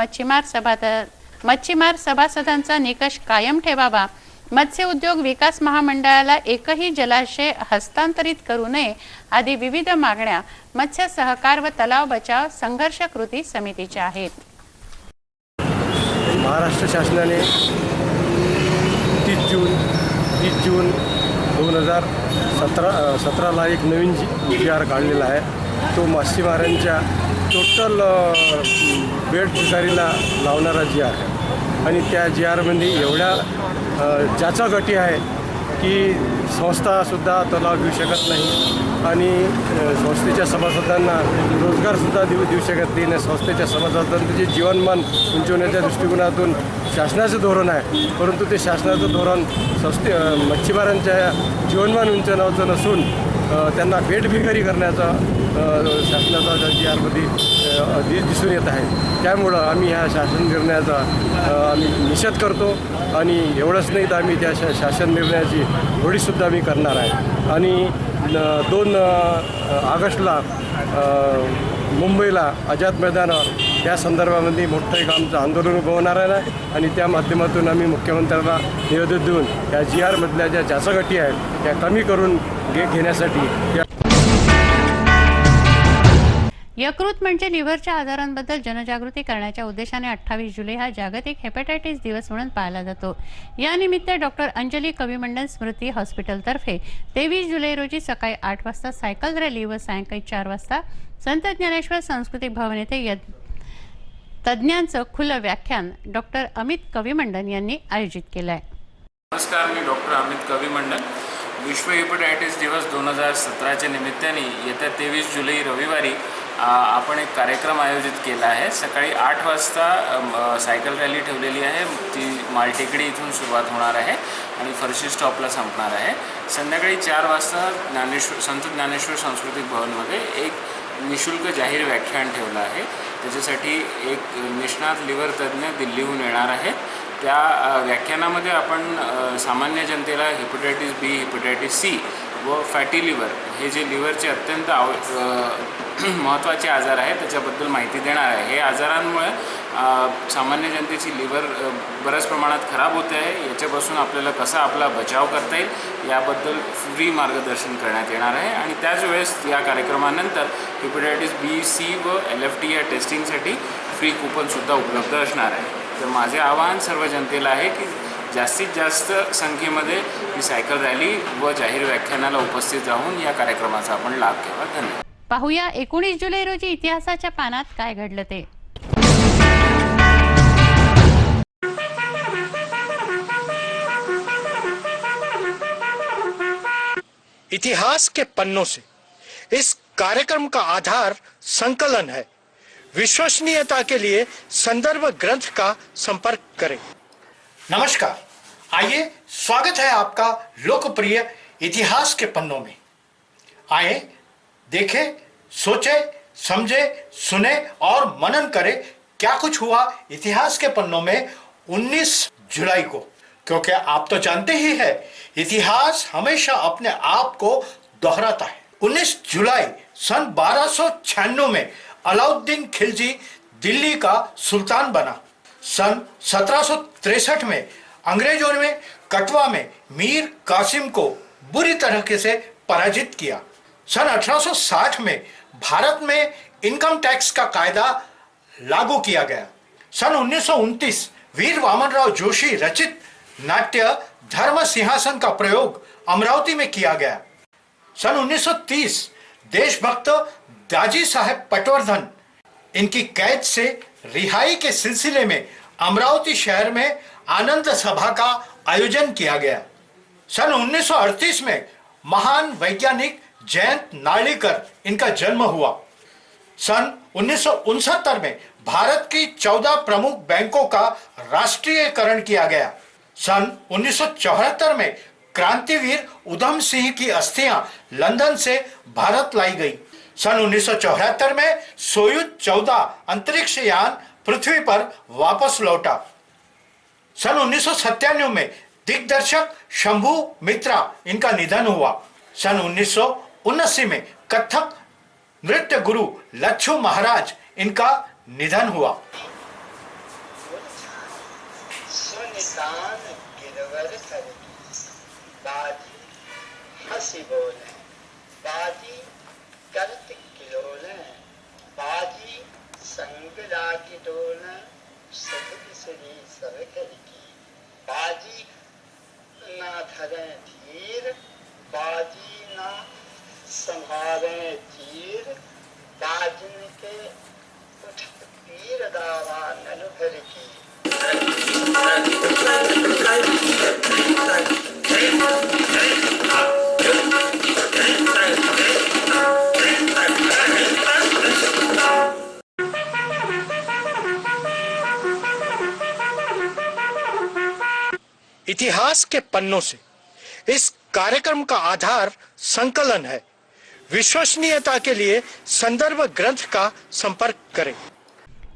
मच्छीमार सभासदांचा निकष कायम ठेवावा, मत्स्य उद्योग विकास महामंडळाला एकही जलाशय हस्तांतरित करू नये आदी विविध मागण्या मत्स्य सहकार व तलाव बचाव संघर्ष कृती समितीच्या आहेत. महाराष्ट्र शासनाने 30 जून 2017ला एक नवीन GR काढलेला आहे. तो मासेमारांच्या टोटल बेड शिकारीला लावणारा GR आहे आणि त्या GRमध्ये एवढ्या ज्याचा गटी आहे की संस्थासुद्धा तलाव घेऊ शकत नाही आणि संस्थेच्या सभासदांना रोजगारसुद्धा देऊ शकत नाही. संस्थेच्या सभासदांचे जीवनमान उंचवण्याच्या दृष्टिकोनातून शासनाचं धोरण आहे, परंतु ते शासनाचं धोरण मच्छीमारांच्या जीवनमान उंचवण्याचं नसून त्यांना बेटभिकारी करण्याचा शासनाचा GRमध्ये दिसून येत आहे. त्यामुळं आम्ही ह्या शासन निर्णयाचा आम्ही निषेध करतो आणि एवढंच नाही तर आम्ही त्या शासन निर्णयाची होळीसुद्धा आम्ही करणार आहे. आणि 2 ऑगस्टला मुंबईला आझाद मैदानावर त्या संदर्भामध्ये मोठं एक आमचं आंदोलन उभवणार आहे आणि त्या माध्यमातून आम्ही मुख्यमंत्र्यांना निवेदन देऊन या GRमधल्या ज्या जाचागटी आहेत त्या कमी करून घेण्यासाठी. यकृत म्हणजे लिव्हरच्या आजारांबद्दल जनजागृती करण्याच्या उद्देशाने 28 जुलै हा जागतिक हेपॅटायटिस दिवस म्हणून पाळला जातो. या निमित्त डॉक्टर अंजली कविमंडल स्मृती हॉस्पिटलतर्फे 23 जुलै रोजी सकाळी 8 वाजता सायकल रॅली व सायंकाळी 4 वाजता संत ज्ञानेश्वर सांस्कृतिक भवन येथे तज्ज्ञांचं खुलं व्याख्यान डॉक्टर अमित कविमंडल यांनी आयोजित केलं आहे. नमस्कार, मी डॉक्टर अमित कवी मंडल. विश्व हेपटायटिस दिवस 2017च्या निमित्ताने येत्या 23 जुलै रविवारी आपण एक कार्यक्रम आयोजित केला आहे. सकाळी 8 वाजता सायकल रॅली ठेवलेली आहे. ती मालटेकडी इथून सुरुवात होणार आहे आणि फरशी स्टॉपला संपणार आहे. संध्याकाळी 4 वाजता संत ज्ञानेश्वर सांस्कृतिक भवनमध्ये एक निशुल्क जाहीर व्याख्यान ठेवलं आहे. त्याच्यासाठी एक निष्णात लिव्हर तज्ज्ञ दिल्लीहून येणार आहेत. त्या व्याख्यानामध्ये आपण सामान्य जनतेला हेपटायटिस बी, हेपटायटिस सी व फॅटी लिव्हर हे जे लिव्हरचे अत्यंत महत्त्वाचे आजार आहेत त्याच्याबद्दल माहिती देणार आहे. हे आजारांमुळे सामान्य जनतेची लिव्हर बऱ्याच प्रमाणात खराब होते आहे. याच्यापासून आपल्याला कसा आपला बचाव करता येईल याबद्दल फ्री मार्गदर्शन करण्यात येणार आहे. आणि त्याच वेळेस या कार्यक्रमानंतर हेपटायटिस बी, सी व LFT या टेस्टिंगसाठी फ्री कुपनसुद्धा उपलब्ध असणार आहे. तर माझे आवाहन सर्व जनतेला आहे की जास्तीत जास्त संख्येमध्ये ही सायकल रॅली व जाहीर व्याख्यानाला उपस्थित राहून या कार्यक्रमाचा आपण लाभ घ्यावा. धन्यवाद. पाहूया 19 जुलै रोजी इतिहासाच्या पानात काय घडलं ते. इतिहास के पन्नों से इस कार्यक्रम का आधार संकलन है. विश्वसनीयता के लिए संदर्भ ग्रंथ का संपर्क करें. नमस्कार, आइए स्वागत है आपका लोकप्रिय इतिहास के पन्नों में. आए देखें, सोचे, समझे, सुने और मनन करें क्या कुछ हुआ इतिहास के पन्नों में 19 जुलाई को. क्योंकि आप तो जानते ही है इतिहास हमेशा अपने आप को दोहराता है. 19 जुलाई सन 1296 में अलाउद्दीन खिलजी दिल्ली का सुल्तान बना. सन 1763 में अंग्रेजों ने कटवा में मीर कासिम को बुरी तरह से पराजित किया. सन 1860 में भारत में इनकम टैक्स का कायदा लागू किया गया. सन 1929 वीर वामनराव जोशी रचित नाट्य धर्म सिंहासन का प्रयोग अमरावती में किया गया. सन 1930 देशभक्त दाजी साहेब पटवर्धन इनकी कैद से रिहाई के सिलसिले में अमरावती शहर में आनंद सभा का आयोजन किया गया. सन 1938 में महान वैज्ञानिक जयंत नार्लिकर इनका जन्म हुआ. सन 1969 में भारत की 14 प्रमुख बैंकों का राष्ट्रीयकरण किया गया. सन 1974 में क्रांतिवीर उधम सिंह की अस्थियां लंदन से भारत लाई गई. सन 1974 में सोयुज 14 अंतरिक्ष यान पृथ्वी पर वापस लौटा. सन 1997 में दिग्दर्शक शंभू मित्रा इनका निधन हुआ. सन 1979 में कथक नृत्य गुरु लच्छू महाराज इनका निधन हुआ. हसी बोले बाजी करत किलोले बाजी संग लागी डोले सदक सरी सरकर की बाजी ना धरे धीर बाजी ना संभाले तीर बाजन के उठ पीर दावा नलभर की. इतिहास के पन्नों से इस कार्यक्रम का आधार संकलन है. विश्वसनीयता के लिए संदर्भ ग्रंथ का संपर्क करें.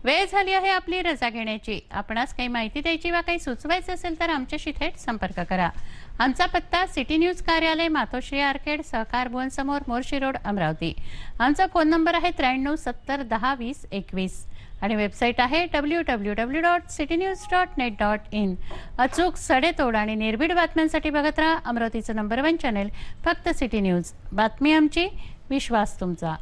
वेळ झाली आहे आपली रजा घेण्याची. आपणास काही माहिती द्यायची वा काही सुचवायचं असेल तर आमच्याशी थेट संपर्क करा. आमचा पत्ता सिटी न्यूज कार्यालय, मातोश्री आर्केड, सहकार भवन समोर, मोर्शी रोड, अमरावती. आमचा फोन नंबर आहे 93 70 10 20 21 आणि वेबसाईट आहे www.citynews.net.in. अचूक, सडेतोड आणि निर्भीड बातम्यांसाठी बघत राहा अमरावतीचं नंबर 1 चॅनेल फक्त सिटी न्यूज. बातमी आमची, विश्वास तुमचा.